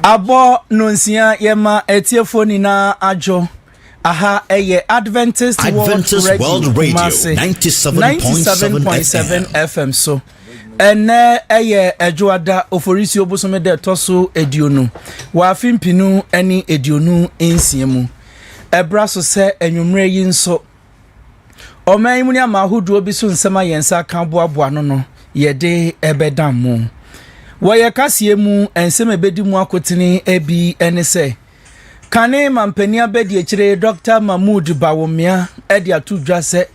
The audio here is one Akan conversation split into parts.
Abo nonsia yema etiefoni na ajo aha eye Adventist World Radio 97.7 FM so ene eye ejoada oforisi obosome de toso edionu wa fimpinu eni edionu ensiemu ebra so se enwumre yi nso oman mu ni amahudu obi so nsema yensa kan boaboa no yede ebedam mu Waya kasie mu ensem ebedi mu akotene ebi enese kane mampani abedi ekire Dr. Mahmoud Bawumia edi atudwa se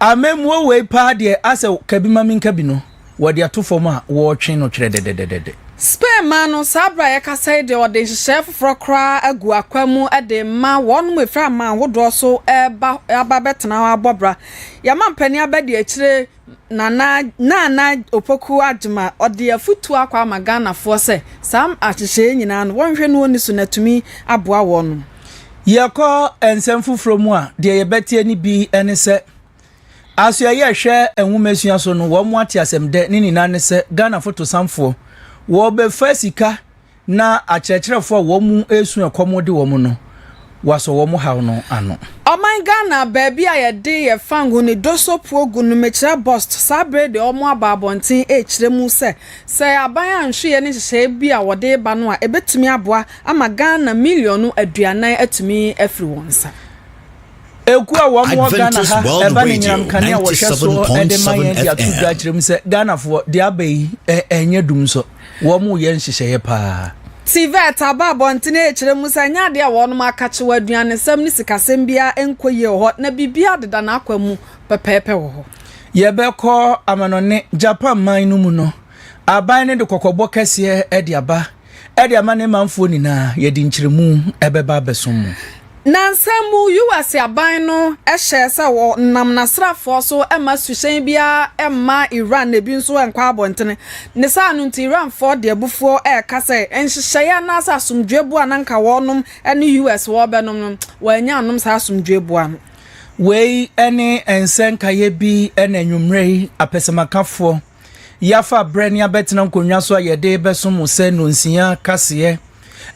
amemu we pa de ase kabima minka no wodi atofom a wo twen no twere dededede Spare man no sabra ya kasai de ode chef frokra agu akwamu ade ma won mu fra man wodo so aba betena abobra ya mampani abedi ekire na opoku adwuma ode afutu akwa magana fo se sam ahyehye nyina no wonhwe no oni so natumi aboa won yeko ensem fufuro mu a de yebeti ani bi ene se aso ye hwe enwumesua so no wo mu ate asem de ni nina ne se Ghana foto samfo wo be fasika na akyerkyerefo wo mu esu ekomode wo mu no waso wo mu haw no ano Oman Ghana baby ayede ye fangu ni doso progu no mechira bust sabre de omo ababontin echire mu se aban anhwe ne hye bi a wode ba no a ebetumi aboa ama Ghana million aduanan atumi afri wonsa Eku a wo mo Ghana ha eba ni nyam kane a wo hweso edemaye dia tudwa kyerem se Ghana fo de abai enye dum so wo mu ye nhyehyeye pa Tivet ababontin echire mu se nya de a wo no makache waduane sam ni sikasem bia enkoye ho na bibia deda na akwamu pepepe wo ho Yebeko amanone Japan man no mu no aban ne de kokobo kase edi aba ne manfo ni na ye di nkyeremu ebeba besom mu Nansamu US aban no ehye se wo nam nasrafo so ema suhyen bia ema Iran ne bi nso enkwa abontene ne sa no nti Iran for de abufo kase enhyehyeye na sa asumdwebu ananka wonum ene US wo benom no wanya anom sa asumdwebu an wei ene ensenka ye bi ene nwumrei apesemakafo yafa brenia betena nkonwa so ayede besom se no nsia kase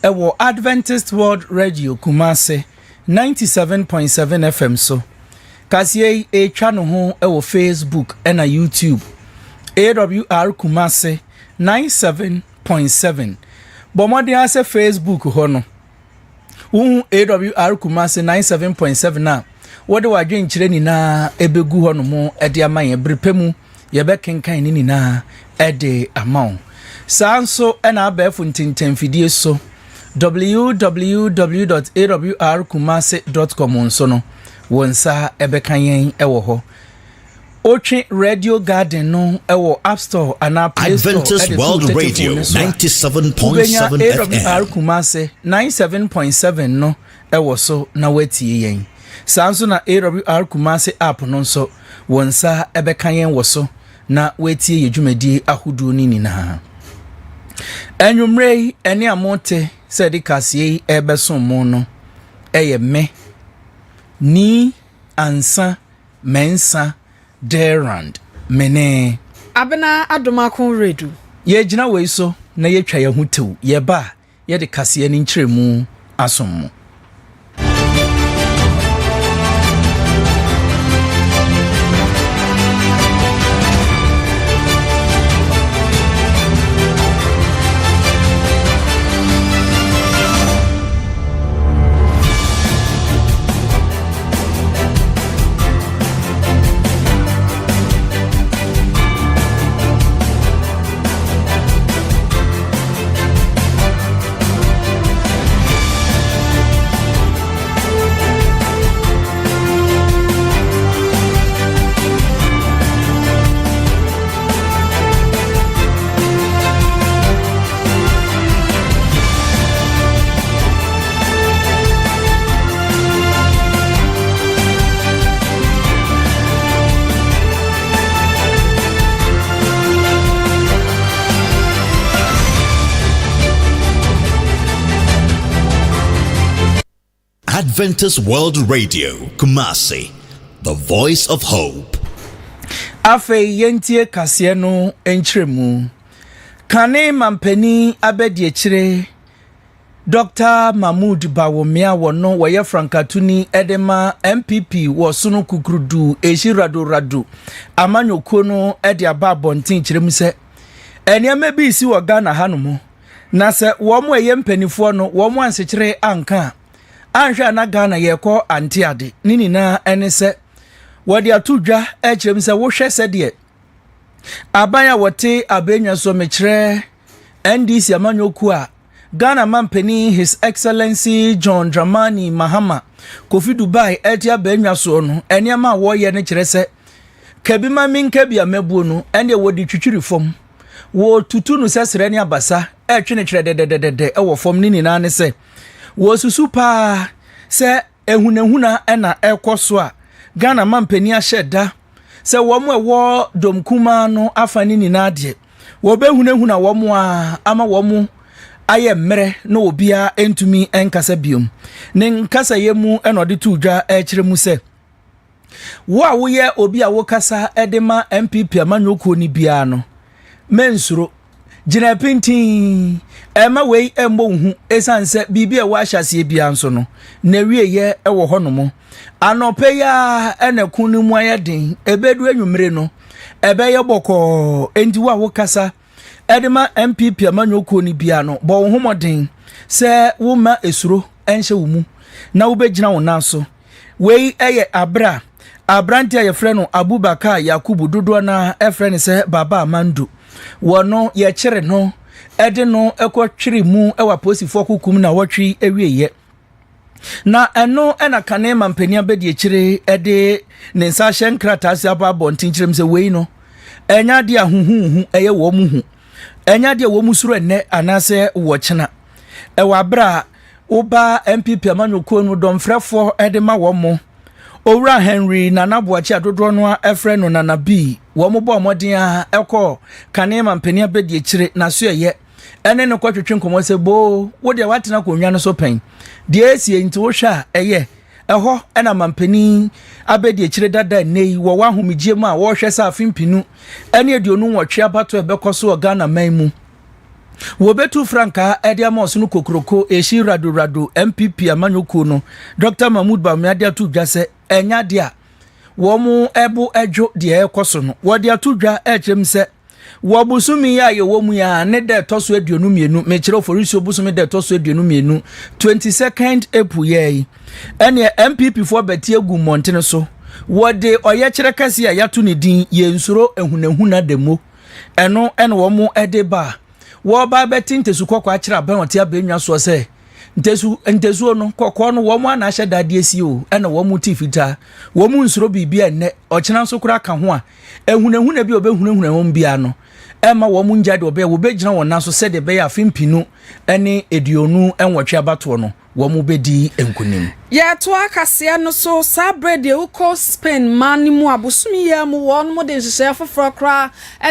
ewo Adventist World Radio Kumasi 97.7 FM so Kasie etwa no ho ewo Facebook ena YouTube AWR Kumasi 97.7 Bomode ase Facebook ho no AWR Kumasi 97.7 na wode wadwe nkyire ni na ebegu ho no mo ede amaye brepemu yebe kenkan ni na ede amount sanso ena abefu ntintemfidie so www.awrkumasi.com nso no wonsa ebekanyen ewo ho Ochi Radio Garden no ewo App Store ana Play Store Adventist World Radio 97.7 AWR Kumasi 97.7 no ewo so na watie yen sanso na AWR Kumasi app no nso wonsa ebekanyen wo so na watie yedwumadi ahodu ni nina Enwumrei ene amonte sedi kasie ebeson mu no eye me ni ansa mensa derand mene abena adomakon redu ye gina we so na ye twa ye hutew ye ba ye de kasie ni nkyeremu asom mu Adventist World Radio Kumasi, the voice of hope. Afe yentie kasie no enkyeremu. Kane mampani abedi ekire Dr. Mahmoud Bawumia wono waye Frankatuni edema MPP wo sunu kukrudu eshi radu amanyokuo no ede aba bontin kyerem se eniame bi si wo Ghana hanumo na se wo mo eye mpanifo no wo mo ansekyere anka anhwe na Ghana ye ko antiade nini na ene se wo de atudwa kyerem se wo hwe se de abaya wote abenwa so mekyere NDC amanyokuo a Ghana Mampeni His Excellency John Dramani Mahama Kofi Dubai etia benwa so no eniama wo ye ne kire se kabima minkabia mebuo no ene wo di twitwiri fom wo tutu no sesere ne abasa etwe kire de wo fom ni na ne se wo susu pa se ehunahuna na ekoso a Ghana Mampeni aheda se wo mo wo domkuma no afani ni na ade wo behunahuna wo mo a ama wo mo aye mmere na obia entumi enkasa biom ne nkasa yemu enode tudwa kyeremu se wo a wo ye obi a wo kasa edema MPP amanyokuo ni bia no mensuro gina pintin ema wei embo hu esanse bibia wa hyase bia nso no na wie ye ewo honomo anope ya enekunu mu ayeden ebedu anwumre no ebe ye boko enti wo kasa edema MPP amanyokuo ni bia no bo wo homoden se wo ma esuro enhye wo mu na wo begina wo naso wei eye abranti aye frɛ no Abubakar Yakubu dodo na efrɛ ne se Baba Amandu wono ye kyere no ede no ekotwere mu ewa posifo kokum na wotwe ewieye na eno ena kane mampania bedi kyere ede ne nsa hye nkrata se aba bontin kyerem se wei no enya de ahuhuhu eye wo mu hu enya de wo mu suro enne anase wo kyena ewa bra oba MPP amanyokuo no domfrefo ede ma wo mo Owura Henry Nanabuachi adodo no efre no Nana B wo mo bo modin a ekọ kanema mpania bedi kyire na so ye ene ne kwatwetwe nkomo se bo wo de watena konwa no so pen de esie nti wo hwa eye eho ena mampani abedi kyire dada nei wo wa homigye mu a wo hwe sa afimpinu ene aduonu nwotwe abato ebekoso Ghana man mu wo betu franka ede amos no kokroko eshi radu MPP amanyokuo no Dr. Mahmoud Bawumia de atudwa se enya de a wo mu ebu edwo de ekoso no wo de atudwa ekyerem se wo busumi ya ye wo mu ya ne de toso aduonu mienu me kire oforisi obusumi de toso aduonu mienu 22nd April ye ene MPP for beti egu montene so wo de oye kire kase ya yato ne din ye nsuro ehunahuna demo eno ene wo mu ede ba wo ba beti ntesu kokwa akira ban wote abenwa so se ntesu no kokko no wo mu ana hye dade esi o ena wo mu tifita wo mu nsuro bibia enne okena so kura ka ho a ehunahuna bi obehunahuna ho bia no ema wo mu njade obe wo begina wona so se de be ya fimpinu ene edionu enwotwe abato no wo mu bedi enkunim ya to akase no so sabrede uko Spain manimu abusumi ya mu won mo de hye foforo kra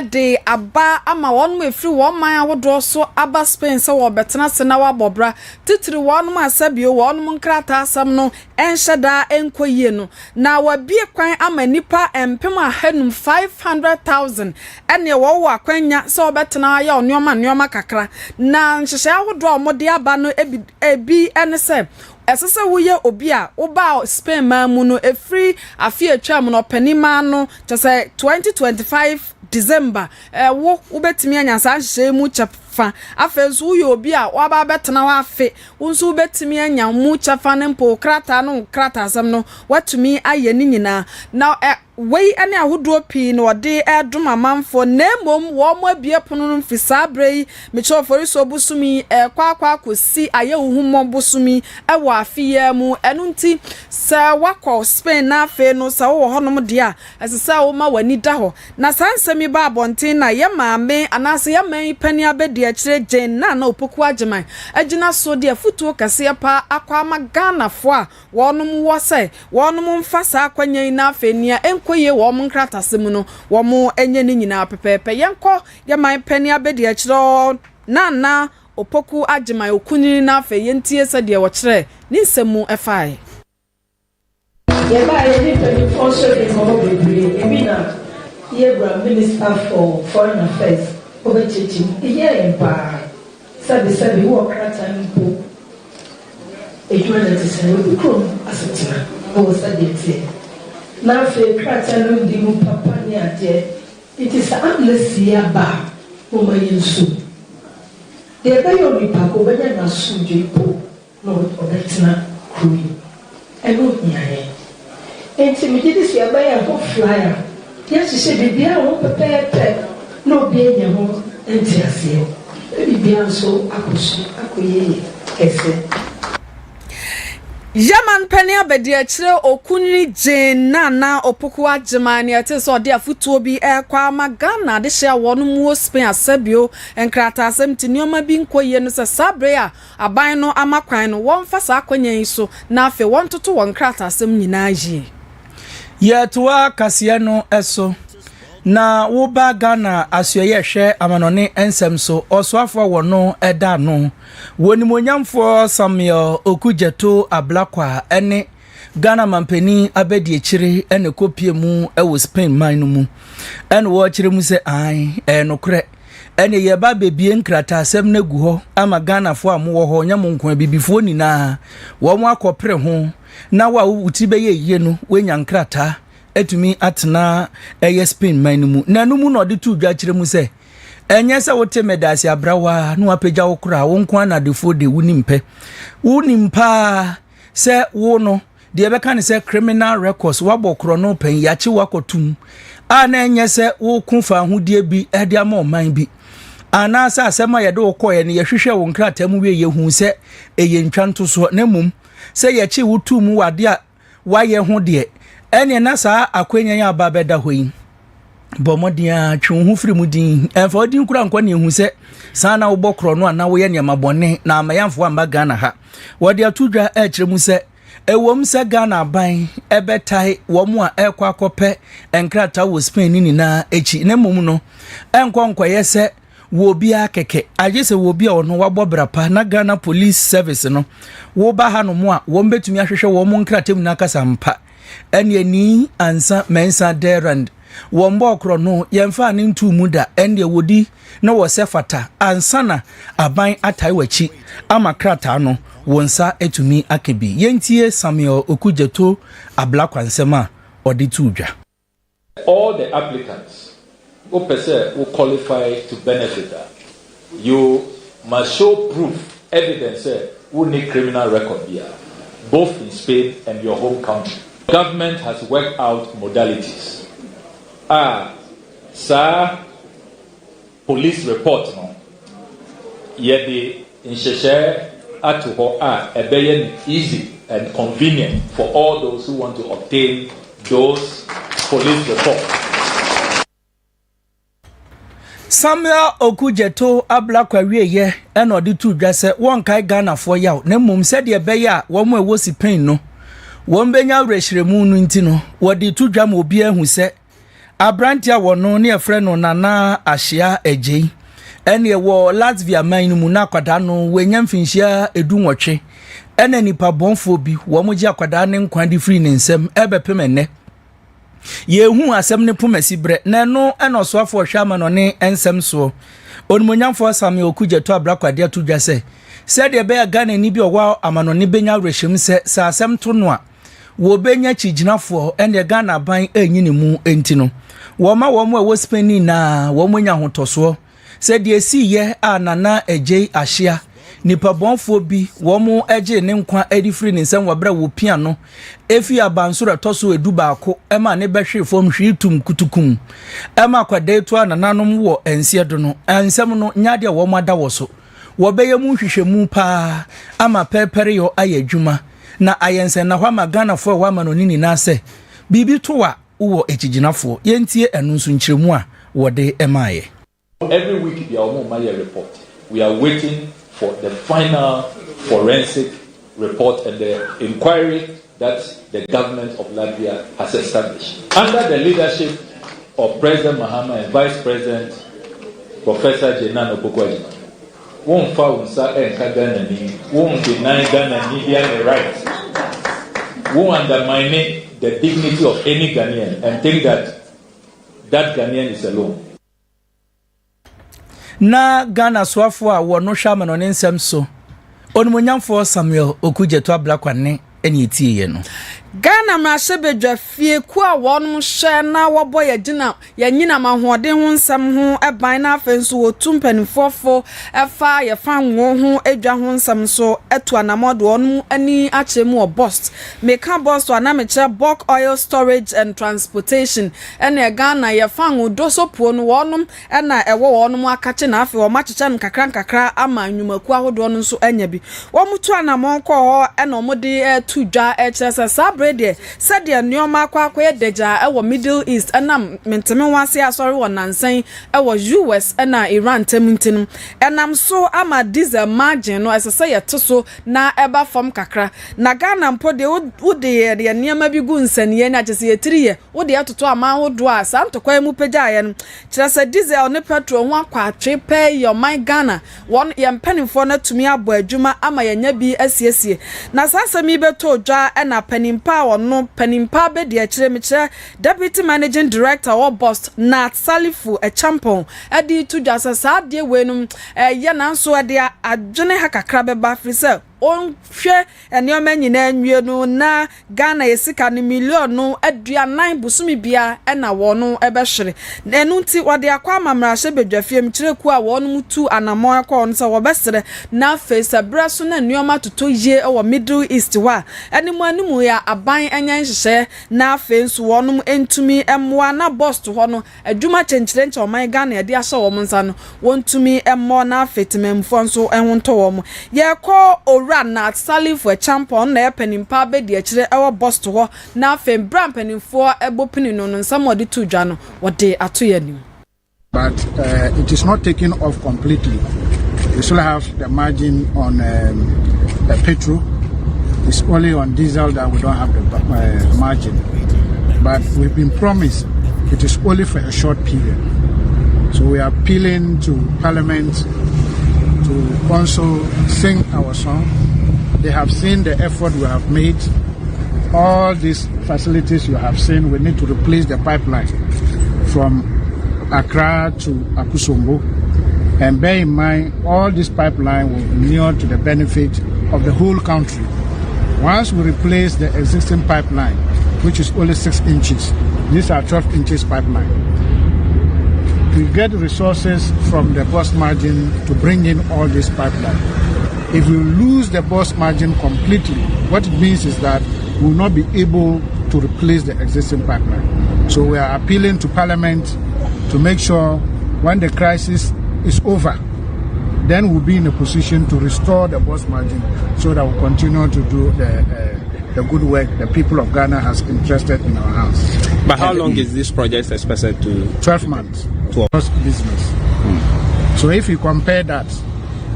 de aba ama won mo efri won man awodo so aba Spain se wo betena se na wabobra titiri won mo asabio won mo nkrata asam no enhyeda enkoyie no na wabie kwan ama nipa empem ahanum 500,000 ene wo wo akwanya se wo betena ya onioma kakra na hye awodo mo de aba no ebi ene se esese wuye obi a oba Spain mamu no efri afie twam no panima no tese 2025 December wo ubetimi anyansa hye mu chafa afezu wuye obi a waba betena wa afe wonso ubetimi anya mu chafa ne mpo krata no krata asam no watumi aye ni nyina na wei ane ahodo pi no de edom amanfo nemom wo mo abie pono no mfisa brei mecho foriso obusumi kwakwa kosi aye huhummo busumi ewo afie mu enu nti se wakọ Spain na afe no se wo honom de a esesa wo ma wani da ho na sansemi ba abonten na ye maame anase ye man pani abedi a kire gen na opoku ageman agina so de afutuo kase pa akwa ma Ghana fo a wonom wo se wonom mfasa akwanya na afe nia koye wo mo nkrata semu no wo mo enye ni nyina pepepe yenko ye man pani abedi a kire na opoku ageman okuni na afe yentie se de wo kire ni nsemu efai ye ba ye ni pani fonso de mo bebre ebi na ye bra minister for foreign affairs obechichi ye empa sabi wo krata npo edwuma na te sɛ obi krom asetena ɔwɔ sɛ deɛ teɛ na afei krataa no di mu papa ne adeɛ it is amnesty aba ɔma yɛ nsu deɛ ɛbɛyɛ onipa ko ɔbɛnya n'asomdwe po na ɔbɛtena kuro yi ɛno hiaeɛ enti megye de si ɛbɛyɛ ho flyer yɛhyehyɛ biribiara ho pɛpɛɛpɛ na obi anya ho nti aseɛ biribiara nso akɔ so akɔ yie kɛse. Yaman Penny abedi akyire okunni Jane na opoku agyeman ate so de afutuo bi ekwa magana de hye wonu mu Spain asabio enkrata asem tinioma bi nkoye no se sabre a aban no amakwan no won fa sa akwanyan so na afe won toto won krata asem nyina yi yetua kasia no eso na wo ba Ghana asoye hwe amanone ensem so osoafo wono eda no wonimonyamfo Samuel Okujeto Ablakwa ene Ghana mampeni abedi echire ene kopie mu ewo Spain man no mu ene wo chire mu se ai enokre ene ye ba bebie nkrata asem na gu ho ama Ghana fo amwo ho nyam nkwa bibifo nina wo mo akopre ho na wa wuti be ye yie no wenya nkrata etumi atena Spain man no mu na no mu no de tu dwa chire mu se enye se wote medasi abrawa no apagya wo kura wo nko na defo de wunimpa se wo no de be kan se criminal records wabokro no pen yachi wakotum ana enye se wo kunfa hodie bi ede ama oman bi ana sa asema ye de wo koye ne ye hwehwe wo nkrata mu wie ye hu se eye ntwanto so na mum se ye chi wotum wade a waye ho de ene na sa akwenyan ya babeda hoyi bomodia twunhu firi mudin emfa odin kura nkwa ne hu se sana wo bokro no ana wo ye ne mabone na amayamfo amba Ghana ha wode atudwa ekire mu se ewom se Ghana ban ebetai wo mu a ekwa akope enkrata wo Spain ni na echi ne mum no enkonkwaye se wo bia keke aje se wo bia ono wabobrapa na Ghana Police Service no wo ba ha no mu a wo mbetumi ahwehwe wo mu nkrata mu na kasa mpa ene ni ansa mensa derand wombo okro no yemfa ne ntu mu da ende wodi na wo sefata ansana aban atai wachi ama krata no wonsa etumi akebi yentie Samuel Okujeto Ablakwa nsema odi tudwa. All the applicants who will qualify to benefit that, you must show proof, evidence who need criminal record here, both in Spain and your home country. Government has worked out modalities. Sir, police report no. Yedi insheshe atuho ebeyen easy and convenient for all those who want to obtain those police reports. Samuel Okujeto Ablakwa wieye eno de tu dwa se won kai Ghana fo yaw na mum se de beye a wo mo ewo Spain no won benya wrehiremu no nti no wo de tu dwa ma obi ahu se Abrantia wono ne efre no Nana Ahyia Agye ene wo Latvia man no mu na kwada no wenya mfinhia edunwotwe ene nipa bonfo bi wo mo gi akwada ne nkwa di free ne nsem ebepemene yehu asem ne pomasi bre na no eno so afo hwama no ne ensem so onmonyamfo Samuel Okujeto Ablakwa de atudwa se de be Ghana ni bi owa amano ne benya wrehim se sa asem to no a wo benya chiginafo ene Ghana ban anyini mu entino woma womo ewo Spain na womonya hotoso se de si ye Nana Agye Ahyia nipa bonfo bi womo eje ne nkwa edifri ne nsem wabra wo pia no efi abansoro toso edu baako ema ne behwe fom hwitum kutukum ema kwade to nananom wo ensie do no ensem no nyade womo ada wo so wo beye mu hwehwemu pa ama pepere yo ayadwuma na ayense na hwa magana fo wa ma no nini na se bibi to a wo echiginafo yentie enu nso nkyeremu a wo de emaye. Every week the Omomaya report. We are waiting for the final forensic report and the inquiry that the government of Latvia has established. Under the leadership of President Mahama and Vice President Professor Jenan Opoku-Agyeman, won't found Ghana, won't deny Ghana the right, won't undermine the dignity of any Ghanaian and think that Ghanaian is alone. Na Ghana swafo a wono hwama no nsem so onumonyamfo Samuel Okudzeto Ablakwane eni etie ye no Ghana mrashebedwa fie ku a wonum hye na wobo ye gina ye nyina mahode ho nsam ho eban na afenso wotum panifofo efa ye fa nwo ho edwa ho nsam so etu anamode wonum ani achemu o bust meka bust ana meche bulk oil storage and transportation ene Ghana ye fa nwo dosopuo no wonum ena ewo wonum akache na afi wo macheche nkakra ama nwumaku ahodo no so anya bi wo mutu anamon ko ho ena omode tudwa echesa brede said the nyoma kwa deja ewo Middle East enam menteme wase asori wonansan ewo US ena Iran temintin enam so ama diesel margin no esese yetoso na eba fom kakra na Ghana mpo de wode ye niam bi gu nsanie na chese yetiriye wode atoto ama hodo a santokwa mu pejaye no chese diesel ne petrol ho akwa atwe your my Ghana won ye mpanimfo na tumi abo adwuma ama yenya bi asiesie na sasami beto dwa ena panimpa no panimpa be de akire mekire deputy managing director or boss Nat Salifu a champon edi to just sa de wenum ye na so ade adwene ha kakra be ba frise on hwe enioma nyina nwie no na Ghana yesika ni million no aduanan busumi bia na wono ebehwere enu nti wode akwa mamrahye bedwafie mkire ku a wono mutu anamo akwa on se wobesere na face braso na enioma toto ye ewo Middle East wa enimu animu ya aban anya nhyehyɛ na afenso wono entumi emmoa na boss to ho no adwuma chenkyere nche oman Ghana yede ahye wo nsa no wontumi emmo na afetimemfo nso ehunto wo ye kɔ Nat Salifu a champion na penimpa be de akire ewo boss to ho na afem bram penimfo ebopini no nsam odi to dwa no wode ato yanim. But it is not taken off completely. We still have the margin on petrol. It's only on diesel that we don't have the margin. But we've been promised it is only for a short period. So we are appealing to Parliament to also sing our song. They have seen the effort we have made. All these facilities you have seen, we need to replace the pipeline from Accra to Akusombo. And bear in mind, all this pipeline will be near to the benefit of the whole country. Once we replace the existing pipeline, which is only 6 inches, these are 12 inches pipeline. We get resources from the bus margin to bring in all this pipeline. If we lose the bus margin completely, what it means is that we will not be able to replace the existing pipeline. So we are appealing to Parliament to make sure when the crisis is over, then we'll be in a position to restore the bus margin so that we'll continue to do the good work the people of Ghana has interested in our house. But how long is this project expected to? 12 months. To our business. So if you compare that,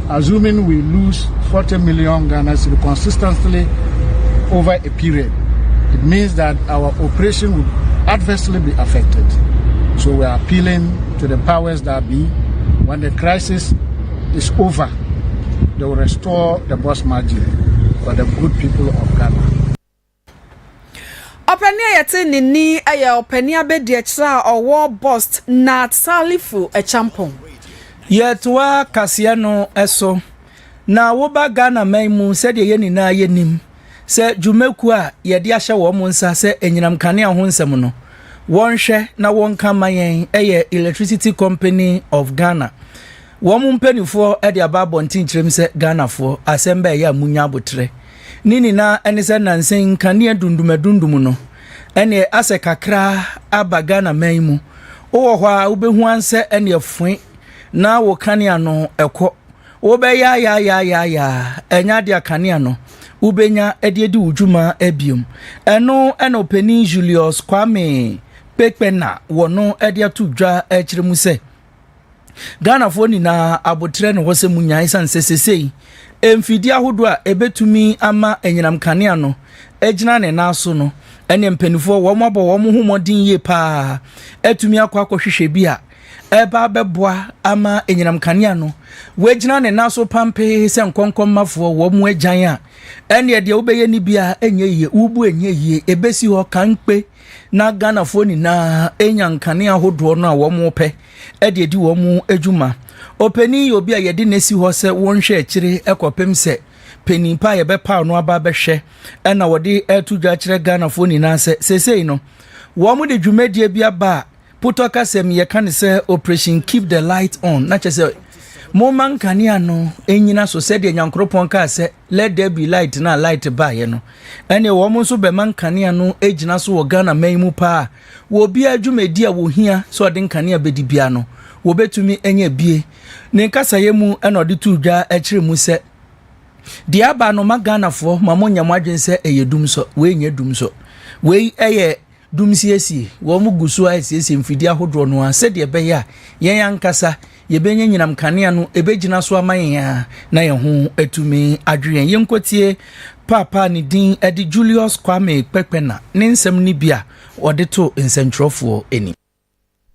assuming we lose 40 million Ghana cedis consistently over a period, it means that our operation will adversely be affected. So we are appealing to the powers that be. When the crisis is over, they will restore the bus margin for the good people of Ghana. Openia yete nini aya openia be de kira owo bust Nat Salifu a champon. Yetwa kasiano eso na woba Ghana maimu said ye nina yenim se jumeku a yede ahye wo mo nsa se enyinam kane ho nsem no wonhwe na wonka mayen eye Electricity Company of Ghana wo mo mpanifo e de ababontin kirem se Ghana fo asemba ya munya abotre nini na ene se nansen kane dundum no ene ase kakra aba Ghana maimu wo ho a ubehu anse ene afun na wo kane no ekọ wo be ya enya de kane no ubenya ediedi ujuma ebium eno eno Penny Julius Kwame Pekpena wono edia tudwa ekiremu se Ghana fo ni na abotre ne wose munya isan sesesei emfidi ahodo a ebetumi ama enyinam kane no egina ne naso no ene mpanifo wo mabo wo mo humodin ye pa etumi akwa bia eba beboa ama enyinam kane no wegina ne naso pampe se nkonkom mafo wo mo agyan a ene de obeye ni bia enye ye ubu enye ye ebesi ho kanpe na Ghana fo ni na enyan kane ahodo no a wo mo pe ede di wo mo adwuma opani obi a yede nesi ho se wonhwe akire ekopem se penimpa ye be pa no aba be hwe na wode etu dwa kire Ghana fo ni na sesei no wo mu de dwumadie bia ba putoka sem ye kan se operation keep the light on na chese mo man kania no enyina so se de nyankropon ka se let there be light na light ba ye no ene wo mo so be man kania no ejina so wo Ghana man mu pa wo bia dwumadi a wo hia so de kania bedi bia no wo betumi enye bie ne nkasa ye mu ena ode tu dwa ekire mu se di aba no magana fo mamo nyam adwen se eyedum so we nye dum so we eye dum siesi wo mu gusu asiesi mfidi ahodo no a se de be ya yen yankasa ye benye nyinam kanea no ebegina so aman ya na ye ho atumi adwen ye nkotie papa ni din edi Julius Kwame Pekpena ne nsem ni bia ode to nsentrofo eni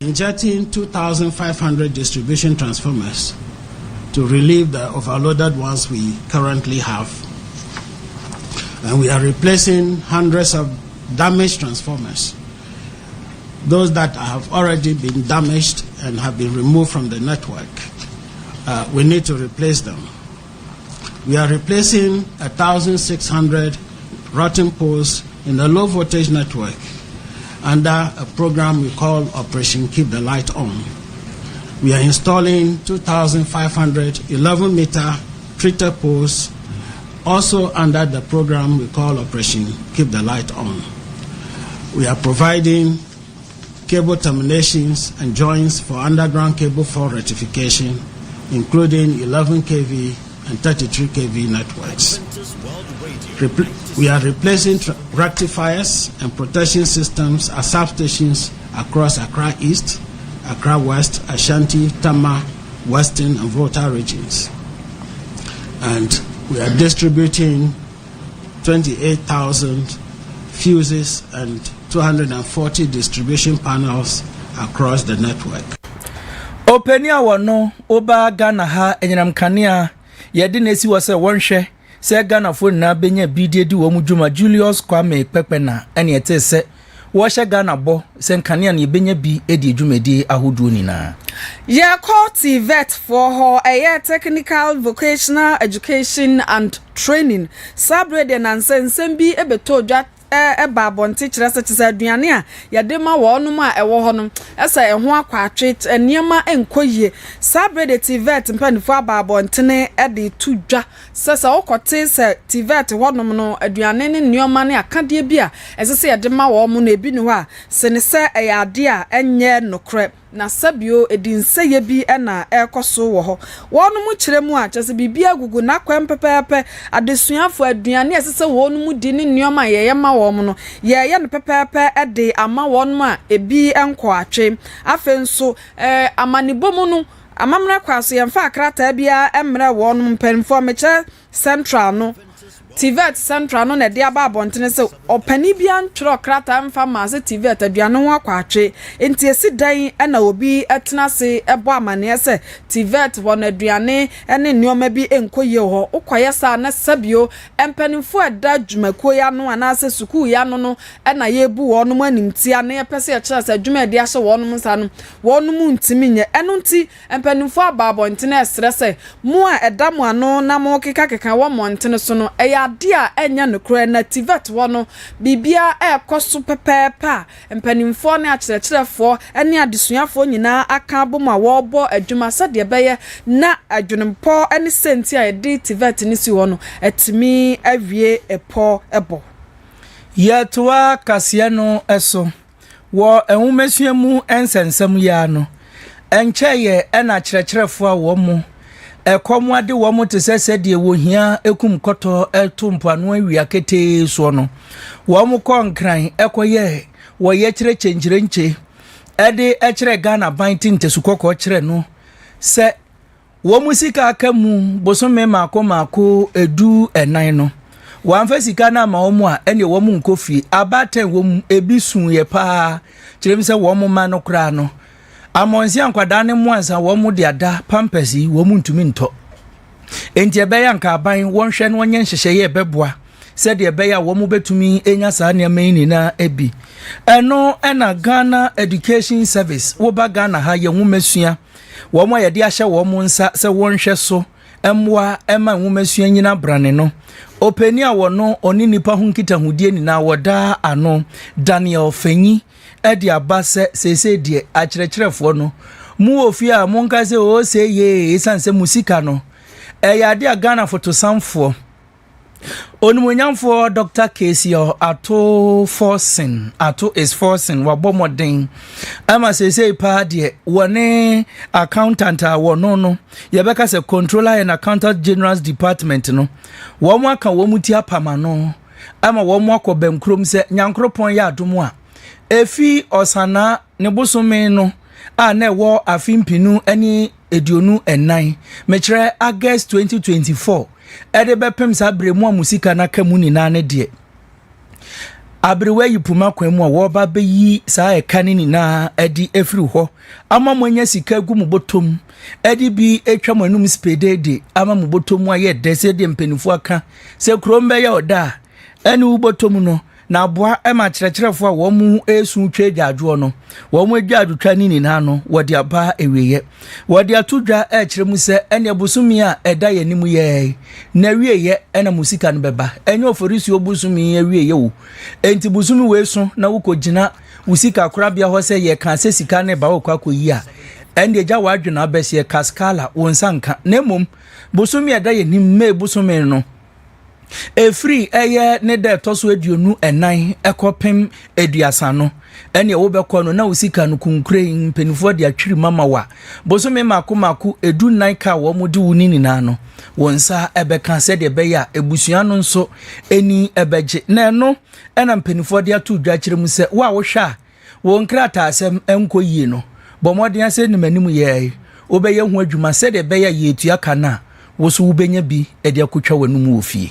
injecting 2,500 distribution transformers to relieve the overloaded ones we currently have. And we are replacing hundreds of damaged transformers. Those that have already been damaged and have been removed from the network, we need to replace them. We are replacing 1,600 rotten poles in the low voltage network under a program we call Operation Keep the Light On. We are installing 2,500 11-meter treater poles also under the program we call Operation Keep the Light On. We are providing cable terminations and joints for underground cable fault rectification, including 11 kV and 33 kV networks. We are replacing rectifiers and protection systems at substations across Accra East, Accra West, Ashanti, Tama, Western, and Volta regions. And we are distributing 28,000 fuses and 240 distribution panels across the network. Openia wano oba Ghana ha enyinam kanea yedi nesi wose wonhwe se Ghana fo na benya bidie di wo mu dwuma Julius Kwame Pekpena ene ete se wo hye Ghana bo se kanea ne benya bi edi dwumadi ahodo nina ye court vet for her technical vocational education and training sabre de nansensem bi ebeto dwa eba bonte kire se tse aduane a yade ma wo no ma ewo ho no esa eho akwatwe eniema enkoyie sabre de tivet mpanifo aba bonte ne ede tudwa sesa okote se tivet honom no aduane ne nioma ne akade bi a esese yade ma wo mo na ebi ne ho a se ne se eyade a enye nokre na sabio edinse ye bi na ekoso wo ho wonu mu kire mu a chese bibia gugu na kwem pepepe adesuafo aduane esese wonu mu di ne nioma ye ma wo mu no ye ne pepepe ede ama wonu a ebi enko atwe afenso amanibomu no amamra kwaso ye mfa akrata bia emre wonu mpanfo meche central no Tivet Central no na de aba abontene se opani bia ntwro krata mfa ma se Tivet aduane ho akwatwe enti esi dan na obi etena se ebo amane se Tivet won aduane ene nioma bi enkoye ho ukoye sa na sabio empanifo ada dwumako ya no anase suku ya no na yebu wonu mu animtia na yepese ekira se dwuma de ahye wonu mu nsa no wonu mu ntimi nye eno nti empanifo aba abontene esrese mu a edamu ano na mo keka wo montene so no dia enya nokre na Tivet wono bibia ekoso pepepa empanimfo ne akyerɛkyerɛfo ene adesuafo nyina aka boma wo bo adwuma sade beye na adwunempo ene senti a de Tivet ni si wono etimi awie epo ebo yetwa kasia no eso wo enwumesuamu ensensem ya no enkyeye ena akyerɛkyerɛfo a wo mo ekomu ade wo mo tesese de wo hia ekum koto etumpano awia kete so no wo mo konkran ekoye wo ye kire chenjire nche ede ekire Ghana bantin tesukoko kire no se wo musika akamu bosome mako edu enan no wan sika na ma wo mo a ene wo mo nkofi abaten wo mu ebisun ye pa kire mi se wo mo ma no kra no amonsi ankwada ne mwansa wo mu de ada pampasi wo mu ntumi nto enti ebeya nka aban wonhwe no onye nhyehyeye ebeboa se de ebeya wo mu betumi enya saa ne amani na ebi eno ena Ghana Education Service wo ba Ghana ha ye nwumesua wo mo ye de ahye wo mu nsa se wonhwe so emwa ema nwumasua nyina brane no openi a wono oni nipa ho nkitahudie ni na woda ano Daniel Fanyi edi abase sese die akyerɛkyerɛfo no mu ofia a monka se o se ye esanse musika no eyade a Ghana fotosamfo onumonyamfo Dr. Kesio ato is forcing wabomoden ama sese pa de wone accountant a wono no yebeka se controller and accountant general's department no wo mo aka wo muti apama no ama wo mo akobem krom se nyankropon ya adomo a efi osana ne bosome no a na wo afimpinu ani edionu enan mekire August 2024 ede bepem sa bremu a musika na kamu ni na ne de abrewa yipuma kwemu a wo ba beyi sa ekane ni na edi efiri ho ama monya sika gu mu botom edi bi etwa manum spedede ama mu botom aye dese de mpenifo aka se krombe ya oda eni u botom no na aboa ema kyerɛkyerɛfo a wo mu esu twa adwadwo no wo mu adwadwa ni na no wode aba eweye wode atodwa kyerɛ mu se ene abusumi a ɛda yanimu ye na wieye ena musika no beba enye oforisi obusumi awieye wo enti busumi we so na wukogina usika korabia ho se ye kan se sika ne ba okwakoyi a ende gya wadwena abɛse kaskala wonsanka na mom busumi ɛda yanim me busumi no efri eye ne de toso aduonu enan ekopem aduasa no ene wo bekọ no na usika no kunkure mpenifo de atwiri mama wa bosome makomaku edu nan ka wo mu de wuni na no wonsa ebeka se de be ya ebusua no nso eni ebeje na no ena mpenifo de atu dwa kire mu se wa wo hwa wo nkrata asem enko yie no bomodin ase ne manimu ye obeye hu adwuma se de be ya yetua kana wo so wubenya bi e de akotwa wanum ofie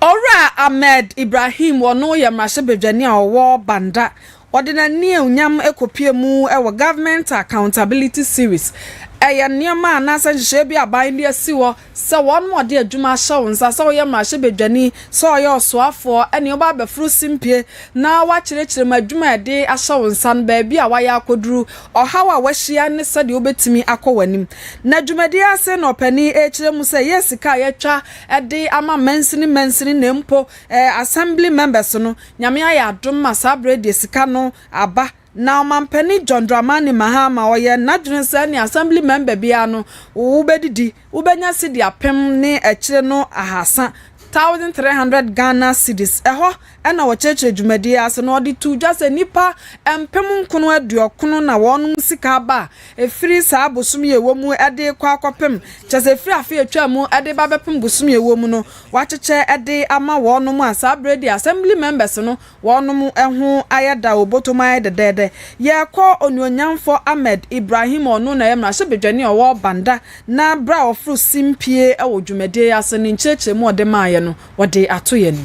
Ora Ahmed Ibrahim wono ye mrahye bedwani a wo banda ordinary unyam ekopie mu e government accountability series eye niema na sanhye bi aban de asiwo se won mo de adwuma hye wonsa se wo ye mrahye bedwani se o ye osoafo ene oba befru simpie na wa kyerɛkyerɛ ma adwuma de ahye wonsa no ba bi a wa ya akoduru ohawa wa hia ne se de obetimi akɔwanim na adwumadi ase no pani kyerɛ mu se yesika yɛtwa de ama mensini na mpo assembly members no nyame aya adom ma sabre de sika no aba na mampani John Dramani Mahama oye nadwene se ne assembly member bia no wo bedidi wo benya sidi apem ne ekire no ahasa 1300 Ghana cedis eho ena wo cheche dwumadi ase no odi tu just nipa empem nkono aduokono na wonum sika ba efiri sa bosumi ewo mu ede kwa akopem chese efiri afi etwa mu ede ba bepem bosumi ewo mu no wacheche ede ama wonum asabre di assembly members no wonum eho ayeda obotoma ayedede ye ko ononyamfo Ahmed Ibrahim onu na yemra sebedwani owo banda na bra ofru simpie ewo dwumadi ase ni ncheche mu ode ma no wode atoye ni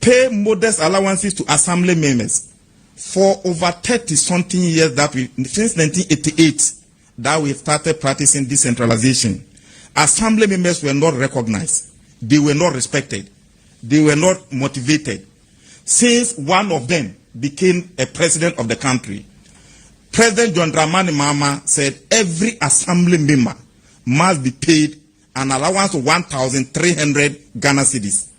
pay modest allowances to assembly members for over 30-something years that since 1988 that we started practicing decentralization. Assembly members were not recognized. They were not respected. They were not motivated. Since one of them became a president of the country, President John Dramani Mahama said every assembly member must be paid an allowance of 1,300 Ghana cedis.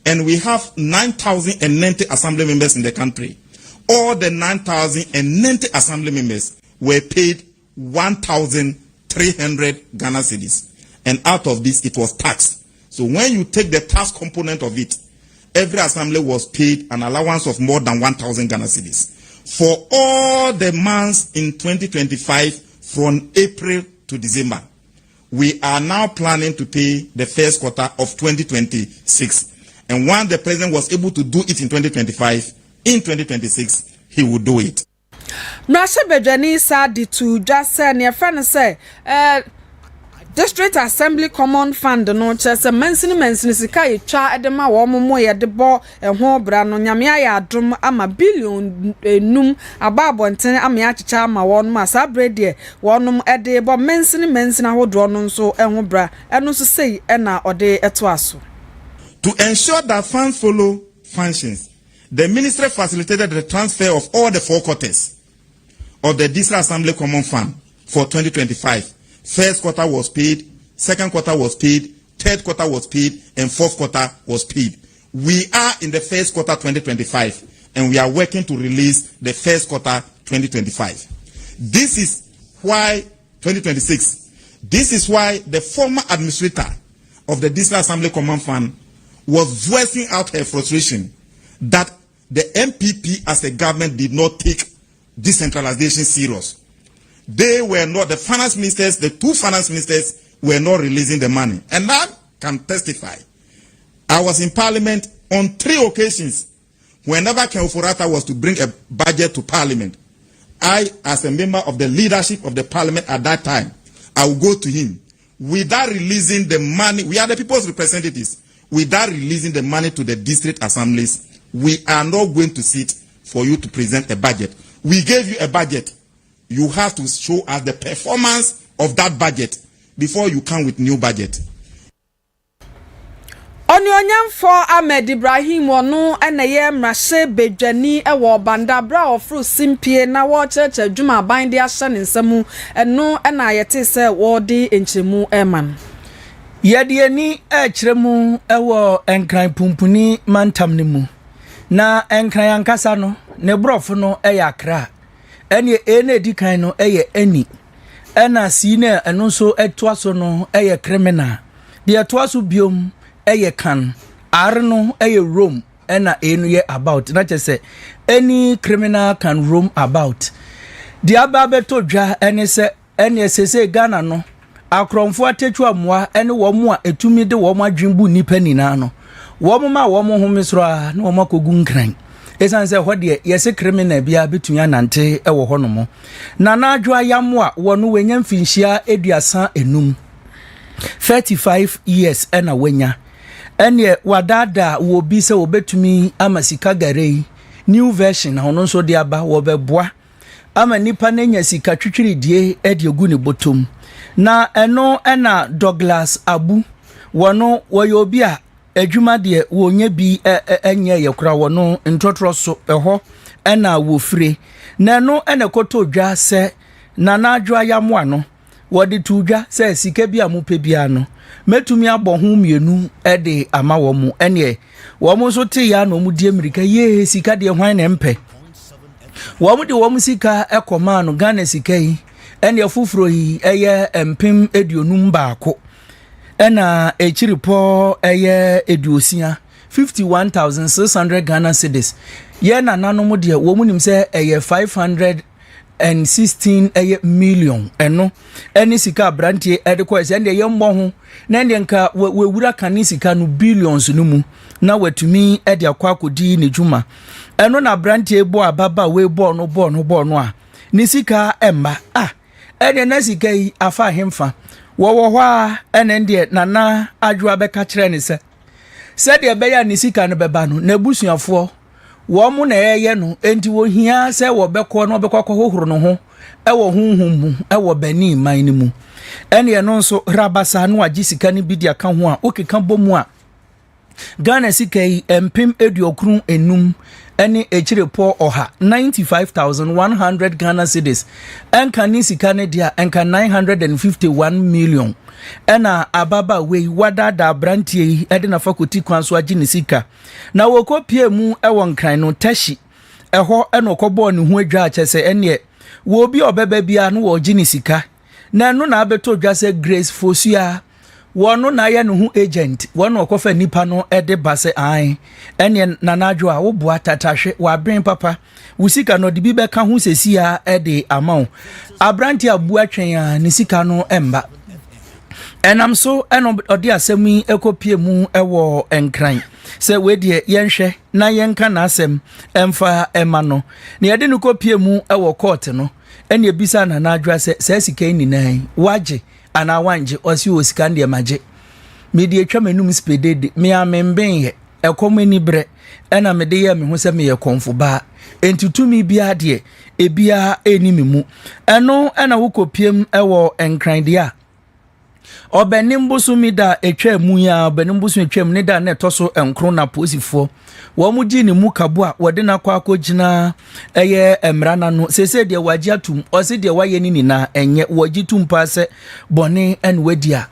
And we have 9,090 assembly members in the country. All the 9,090 assembly members were paid 1,300 Ghana cedis. And out of this, it was taxed. So when you take the tax component of it, every assembly was paid an allowance of more than 1,000 Ghana cedis. For all the months in 2025, from April to December, we are now planning to pay the first quarter of 2026. And once the president was able to do it in 2025, in 2026, he would do it. Mrashe bedwani sadi to just say near friend say District Assembly Common Fund no chese mensini sika etwa edema wo momo ye de bo ho bra no nyame aya adom ama billion enum ababonten ama ya chicha ama won ma sabre de wonum ede bo mensini ahodo no nso ho bra eno so sei na ode eto aso. To ensure that funds follow functions, the ministry facilitated the transfer of all the 4 quarters of the District Assembly Common Fund for 2025. First quarter was paid second quarter was paid, third quarter was paid, and fourth quarter was paid. We are in the first quarter 2025, and we are working to release the first quarter 2025. This is why 2026. This is why the former administrator of the District Assembly Command Fund was voicing out her frustration that the MPP as a government did not take decentralization serious. They were not, the finance ministers, the two finance ministers were not releasing the money. And I can testify. I was in parliament on 3 occasions. Whenever Ken Ofori-Atta was to bring a budget to parliament, I, as a member of the leadership of the parliament at that time, I would go to him without releasing the money. We are the people's representatives. Without releasing the money to the district assemblies, we are not going to sit for you to present a budget. We gave you a budget. You have to show us the performance of that budget before you come with new budget. Onyonyamfo Ahmed Ibrahim wonu eneye mrahye bedwani ewo bandabra ofru simpie na wo cheche dwuma ban de ahye ne nsam eno na yete se wo de enchemu eman yede ni echiremu ewo enkran pumpuni mantam ne mu na enkran ankasa no ne brofo no eyakra ene edikan no eye ani ena si ne eno so etoaso no eye criminal de etoaso biom eye kan arno eye roam ena enu ye about na che any criminal can roam about the ababeto dwa ene se Ghana no akromfo atechu amoa ene wo mu a etumi de wo mu adwembu nipa nina no wo mu ma wo mu homesro a na wo makogu nkran esan se hode yese criminal bia betumi anante ewo ho no mo na na adwa yamo a wo no wenya mfinhia eduasa enum 35 years ena wenya ene wadada wo bi se obetumi amasika garei new version hono so de aba wo beboa ama nipa nenya sika twitwiridie ede egu ne botom na eno ena Douglas Abu wono woyo bi a adwuma de wonya bi enye yekura wono ntotro so eho ena wo fire na eno ena koto dwa se na na adwa yamo ano wodi tudwa se sika bi amupe bia no metumi abohu mienu ede ama wo mu ene wo mu so te ya no mu die America ye sika de hwan na mpe wo mu de wo mu sika ekoma no Ghana sika yi ene afufuro yi eye empem eduonum baako ena echiripo eye eduosia 51,600 Ghana cedis ye na nanom de wo mu nim se eye 516 million eno eni sika brantie edeko ese ende ye mbo ho na ende nka wewura kani sika no billions no mu na watumi ede akwa akodi ne dwuma eno na brantie bo ababa we bo no a ni sika emba ene na sika yi afa hemfa wo ho a ene ende nana adwa beka kire ne se de be ya ni sika no beba no na busuafo wo mu na yeye no enti wo hia se wo bekọ no bekọ hohoro no ho ewo hunhum mu ewo bani man ni mu ene no nso rabasa no agisika ni bidia ka ho a okeka bomu a Ghana sika yi empem eduokrun enum ene echirepo oha 95,100 Ghana cedis enka ni sika ne dia enka 951 million ena ababa we wadada brantie ede na fakulty kwanso agi ne sika na wokopie mu ewo nkran no tashi eho ena okobo ne hu adwa achese ene wo bi obeba bia no wo gi ne sika na no na abeto dwa se Grace Fosua wono na ye no hu agent wono okofa nipa no ede base an ene nanadwo a wo boa tatahwe wa bren papa wusika no de bi be ka hu sesia ede amount abranti abu atwen a ne sika no emba enam so eno odi asemi ekopie mu ewo enkran se we de yenhwe na yenka na asem emfa ema no ne yede no kopie mu ewo court no ene ebisa na nadwa se sika ni nan waje ana wanje osi osika ndie maje medi atwa manum spedede me amemben ye ekomani bre ena mede ye me ho se me ye konfo ba entutumi bia de ebia enimi mu eno ena wokopiem ewo enkran dia obenim busumi da etwa mu ya obenim busumi etwa mu ne da na toso enkro na posifo wo mu gi ni mu kabo a wode na kwa akogina eye emrana no sese de waji atum o se de waye ni na enye waji tumpa se bone en wadia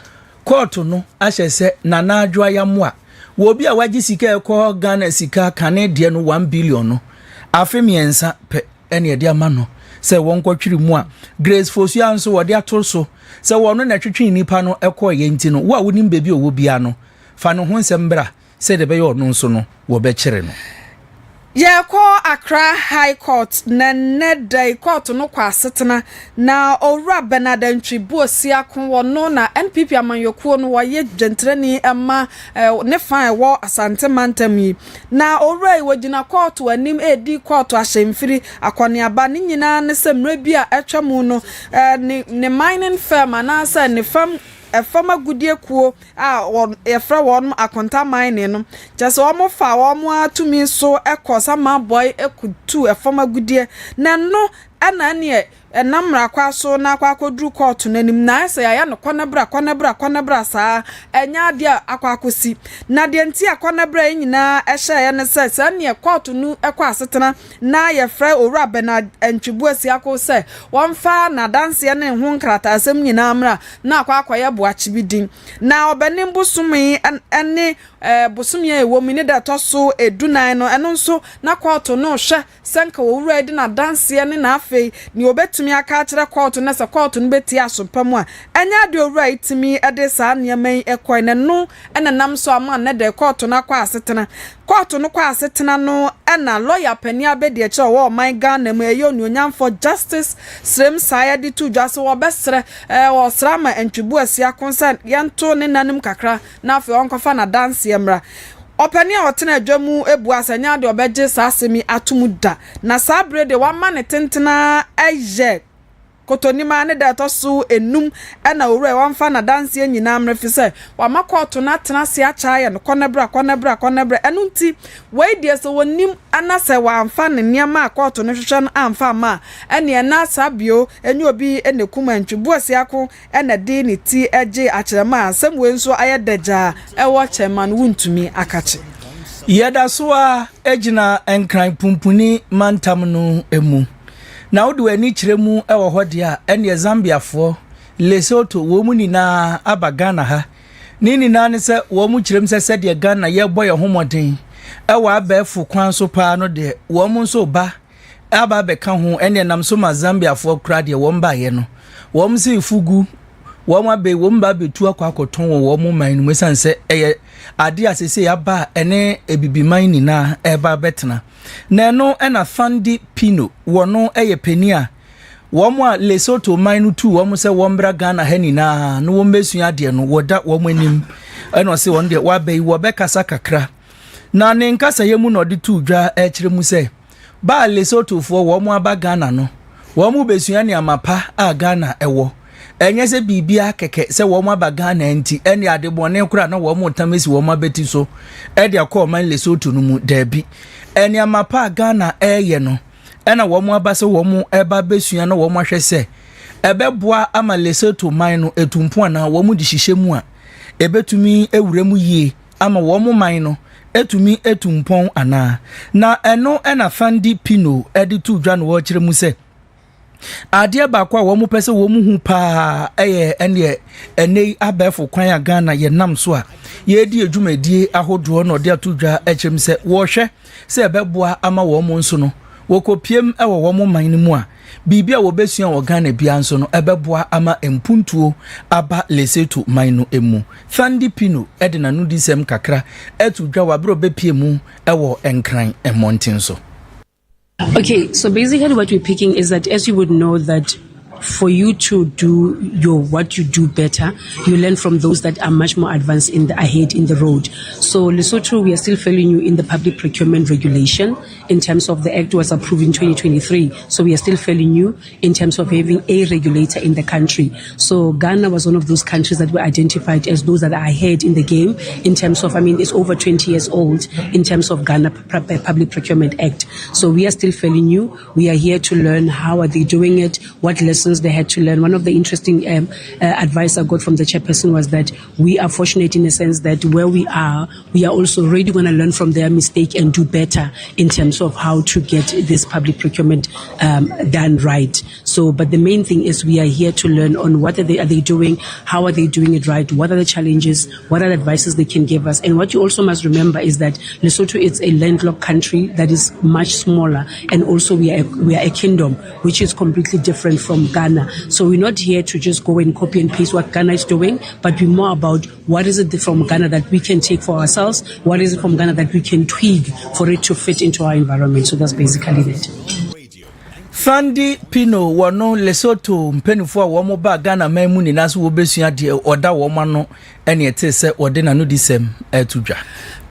court no ahye se nana adwa ya mo a wo bi a waji sika ekọ Ghana sika kane de no 1 billion no afi miensa pe ene ye de ama no se won kwatwiri mu a Grace Fosu anso wo de ato so se wo no na twetwe nipa no ekọ ye nti no wo a wonim bebi owo bia no fa no ho nsem bra se de be yo no nso no wo be kire no Yeko Accra High Court na nedai court no kwa setena na owura Benadantwi Buosia kon wono na NPP amanyokuo no waye dwentreni ema ne fan ewo Asante Mantami na owura wogina court wanim edi court ahyemfiri akoniaba ne nyina ne semre bia etwamu no ne mining firm anasa ne firm efama gudie kuo efra won akonta mine no just omo fa omo atumi so ekosa ma boy ekutu efama gudie na no ana ne enamra kwaso na akwakodru court nanim na asa ya no kwanabra saa enya ade akwakosi na de nti akwanabra nyina ehye ya ne se ne court nu ekwa asetena na ye fra owura Benadantwi Buosia ko se wonfa na dance ne ho nkrata asem nyina amra na akwakoye boachi bidin na obenim busumi ene busumi ewo mi ne da toso edunan no eno nso na court no hwe senka owura edi na dance ne na afei ni obetumi aka akire court na se court no beti asopam a enya de owura itimi ede saa neman ekoi ne no ena nam so ama na de court na kwa asetena court no kwa asetena no ena lawyer pani abedi eche wo man Ghana mu eyo nyonyam for justice srem saya di tu dwase wo besre wo srama Antwi Buosia concern yanto ne nanim kakra na afi onkofa na dance yemra opani a otena adwamu ebu asanya de obeje saa asemi atumuda na saa brede wa ma ne tentena eje kotonima ne da toso enum na owura wamfa na dance nyina amrefi se wa makoto na tena se acha ye no konebra enu nti we die so wonim anase wa amfa ne niam akoto no hwehwe no amfa ma ene na sabio enyu obi ene kuma Antwi Buosia ko ene de ne ti eje akyerema asem we nso ayedaja ewo chairman wuntumi akache yeda so a ejina enkran pumpuni mantam no emu na wodu ani kiremu ewo hode a ene Zambiafo Lesotho wo mu nina aba Ghana ha nini na ne se wo mu kirem se de Ghana ye boye homoden ewo abefu kwan so pa no de wo mu nso ba aba be ka ho ene nam so ma Zambiafo kra de wo mba ye no wo mu se fugu wo ma be wo mba betu akwakoton wo mu man no mesanse eye ade asese ya ba ene ebibiman ni na eba betena na no ena Fandi Pino wono eye penia wo mu a Lesotho man no tu wo mu se wo mbra Ghana ha ni na no wo mbesua de no woda wo mu anim eno se won de wa be wo be kasa kakra na ne nkasa ye mu no de tu dwa e kire mu se ba Lesotho fo wo mu aba Ghana no wo mu besua ni amapa a Ghana ewo enye se bibia keke se wo ma baga na nti ene adebone kura na wo mo tamesi wo ma beti so e de akọ man Lesotho no mu dabi ene amapa Ghana eye no ena wo mo aba se wo mo eba besua na wo mo hwe se ebeboa ama Lesotho man no etumpo na wo mo di hihye mu a ebetumi ewure mu yie ama wo mo man no etumi etumpon ana na eno ena Fandi Pino edi tu dwa no wo kire mu se adia ba kwa wo mu pese wo mu hu pa ene abefo kwan ya Ghana ye nam so a ye di adwumadie ahodo no de atodwa echem se wo hwe se ebeboa ama wo mu nso no wo kopiem ewo wo mu man mu a bibia wo besua wo Ghana bia nso no ebeboa ama empuntuo aba Lesotho man no emu Fandi Pino edina no disem kakra etudwa wabro bepie mu ewo enkran emontin so. Okay, so basically what we're picking is that, as you would know, that for you to do what you do better, you learn from those that are much more advanced ahead in the road. So Lesotho, we are still following you in the public procurement regulation in terms of the act was approved in 2023. So we are still following you in terms of having a regulator in the country. So Ghana was one of those countries that were identified as those that are ahead in the game in terms of, it's over 20 years old in terms of Ghana Public Procurement Act. So we are still following you. We are here to learn how are they doing it, what lessons they had to learn. One of the interesting advice I got from the chairperson was that we are fortunate in a sense that where we are also really going to learn from their mistake and do better in terms of how to get this public procurement done right. So So, but the main thing is we are here to learn on what are they doing, how are they doing it right, what are the challenges, what are the advices they can give us. And what you also must remember is that Lesotho is a landlocked country that is much smaller, and also we are a kingdom which is completely different from Ghana. So we're not here to just go and copy and paste what Ghana is doing, but we're more about what is it from Ghana that we can take for ourselves, what is it from Ghana that we can tweak for it to fit into our environment. So that's basically it. Fandi Pino wano Lesotho mpenufo a womo ba Ghana mamu ni naso wo besua de oda womo no ene ete se ode na no disem etudwa.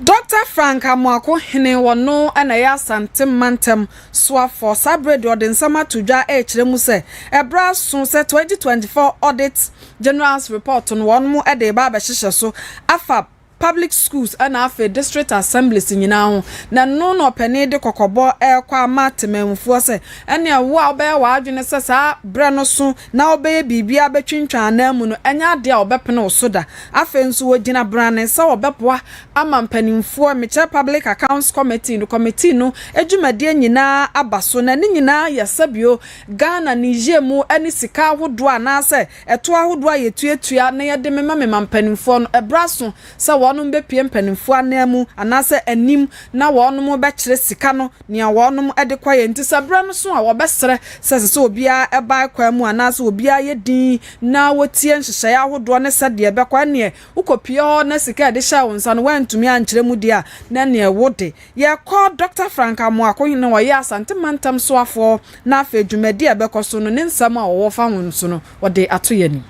Dr. Frank Amwako hene wano ana ya Asante Mantem swafo sabre de ode nsama tudwa kire mu se ebra so se 2024 audit general's report on one mu ede ba behye so afa public schools and afa district assemblies nyina ho na no no pene de kokobo kwa matememfo se ene wo obe wa adwene se sa bre no so na obe bibia betwintwa na mu no enya de obepene osoda afa nso wogina brane se obepoa ama mpanimfo meche public accounts committee no edwumade nyina abaso na ne nyina yasabio Ghana Nijemu ani sika hodo anase eto ahodo ayetuatua na yede mema mpanimfo no ebraso se wonum be piem panimfo anamu anase anim na wonum be kire sika no ne wonum ede kwaye ntisabra no so a wobesere se obia eba kwa mu anase obia yedin na wotie nhyehyɛ ahodo ne sede be kwa ne ukopie na sika ede sha wonsa no wantumi ankire mu dia na ne wode ye call Dr. Frank Amwako hine wo ya Asante Mantam so afo na afa dwumadi ebe koso no ne nsam a wo fa won so no wode ato yani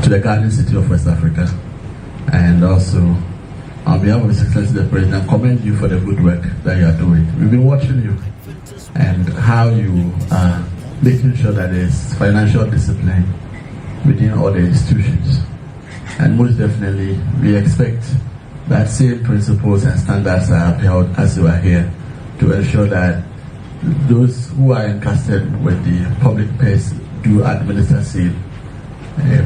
to the Garden City of West Africa. And also, on behalf of His Excellency the President, commend you for the good work that you are doing. We've been watching you and how you are making sure that there's financial discipline within all the institutions. And most definitely, we expect that same principles and standards are upheld as you are here to ensure that those who are entrusted with the public purse do administer safe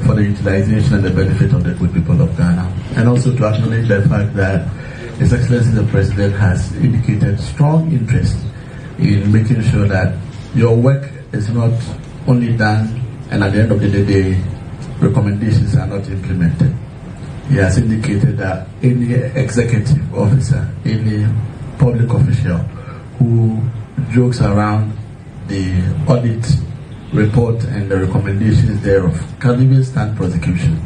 for the utilization and the benefit of the good people of Ghana. And also to acknowledge the fact that His Excellency the President has indicated strong interest in making sure that your work is not only done and at the end of the day recommendations are not implemented. He has indicated that any executive officer, any public official who jokes around the audit report and the recommendations thereof can even stand prosecution.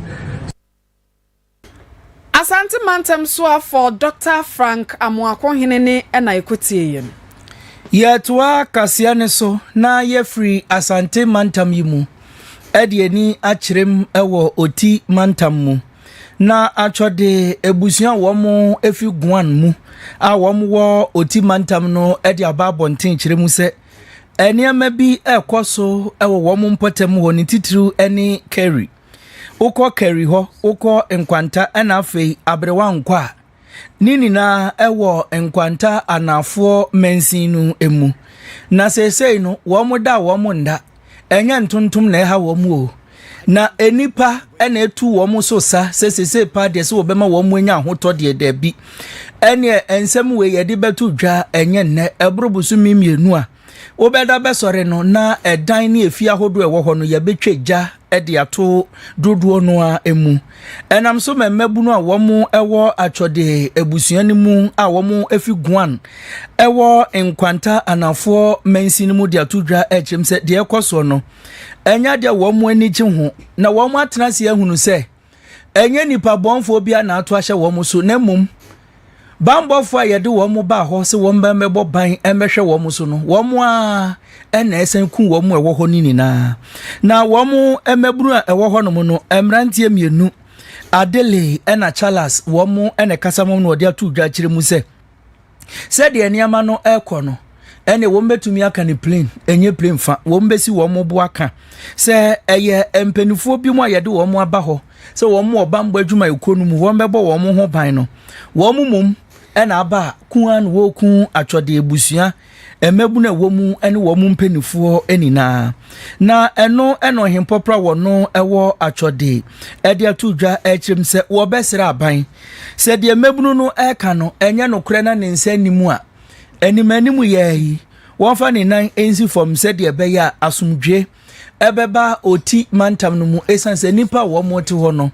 Asante Mantem so for Dr. Frank Amwako hinene ena ekutie yen. Yetwa kasiane so na yefri Asante Mantam yimu edi ni achirem ewo oti Mantam mu na achode ebusuan womo efi guan mu a womo wo oti Mantam no edi ababonten chiremu se eniama bi ekoso ewo womo mpotem ho ni titiru eni carry uko carry ho uko enkwanta ana afei abrewa nkwa nini na ewo enkwanta anafo mensinu emu na sesei no womo da womo nda enya ntontom na eha womo o na enipa ena etu womo so sa sesei pa de se obema womo enya hoto de da bi ene ensem we yede betu dwa enye ne ebrobusu mimienu a obeda besore no na edan ne efia hodo ewo ho no ye betweja ede ato dodo no a emu enam so memmabu no a womo ewo atwode ebusuani mu a womo efi guan ewo enkwanta anafo mensini mu de atodwa echem se de ekoso no enya de womo anigye ho na womo atena se ahunu se enye nipa bonfo bia na ato ahye womo so na mum bambofo ayede womo ba ho se womba mebo ban emehwe womo so no womo a ena esen ku womo ewo ho ninina na womo emeburu a ewo ho no mo no emrantie mienu Adele ena Charles womo ena kasamom no ode atudwa kire mu se de eniama no ekono ene wombetumi aka ni plane enye plane fa wombesi womo bo aka se eye empanifo bi mu ayede womo aba ho se womo obambo adwuma ekonu mu wombebo womo ho ban no womo mum ena aba kuan wo ku atwode ebusua emebu na womu ene womu mpanifo enina na eno hempopra wono ewo atwode ede atudwa echim se wo besra aban se de emebunu no eka no enye no kure na ne nsa nimu a enimanimu yeyi wɔn fa ne nan ensi fam sɛ deɛ bɛyɛ asomdwe ɛbɛba oti mantam no mu esanse nipa wɔn te hɔ no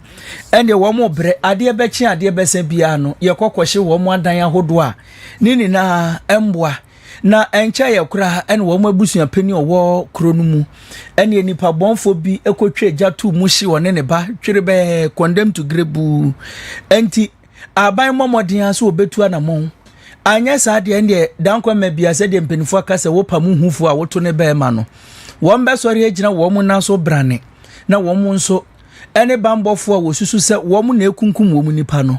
ɛne wɔn brɛ adeɛ bɛkye adeɛ bɛsɛ bia no yɛkɔkɔhye wɔn adan ahodo a ne nyinaa ɛmboa na encha ye kura ene wo mabusua pani owo kro no mu ene nipa bonfo bi ekotwe jatu mu hye wone ne ba twere be condemn to grebu enti aban momoden aso obetu anamon anya sa de ene dankwa mabia se de mpanifo akase wo pamu hufo a woto ne be ma no wo mbe sori agina wo mu na so brane na wo mu nso ene bambofo a wosusu se wo mu na ekunkum wo mu nipa no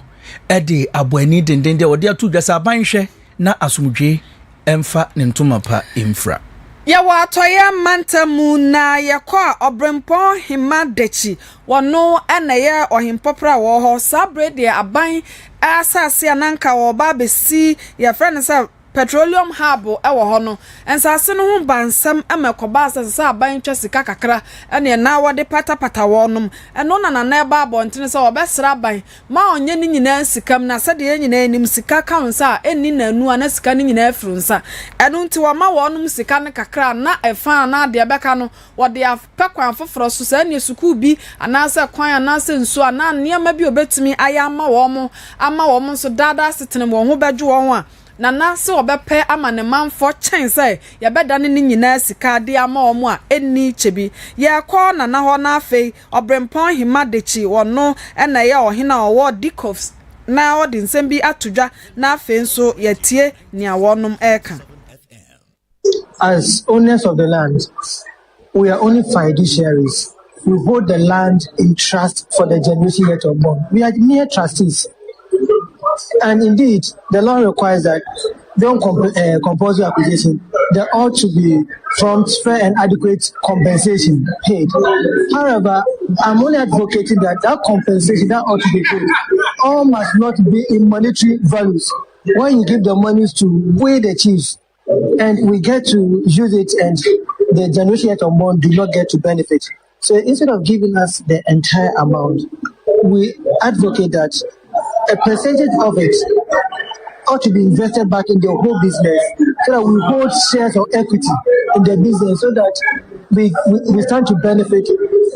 ede aboani denden de wode atu dwasa aban hwe na asomdwe emfa ne ntoma pa infra ya wa toya mantamu na yakọ a obrempon hima dechi wono eneye ohimpopra wo ho sabre de aban asase ananka wo ba besi ya friend say petroleum hub ewo ho no ensase no ho bansam emekoba asase aban twa sika kakra ene na wode patapata wonum eno na na eba abontene se obesra aban ma onye ni nyina sikam na se de nyina enim sika kaunsa eni na anu ana sika ni nyina afrunsa eno nti wa ma wonum sika ne kakra na efa na de beka no wode apekwan foforo so se ene suku bi ana se kwan ana se nsu ana niam bi obetumi aya ma wo so dada setene wo ho beju wo a na se obepe ama ne manfo chen say ye beda ne nyina sika de ama omo a eni chebi ye ko na ho na afei obrempon himadechi wono ena ye ohina owo dikofs na odi nsem bi atodwa na afei nso ye tie nia wonom eka. As owners of the land, we are only fiduciaries. We hold the land in trust for the generation yet unborn. We are mere trustees. And indeed, the law requires that don't compulsory acquisition. There ought to be prompt, fair, and adequate compensation paid. However, I'm only advocating that compensation that ought to be paid all must not be in monetary values. When you give the monies to weigh the chiefs, and we get to use it, and the generation yet unborn do not get to benefit. So instead of giving us the entire amount, we advocate that a percentage of it ought to be invested back in the whole business so that we hold shares of equity in the business so that we stand to benefit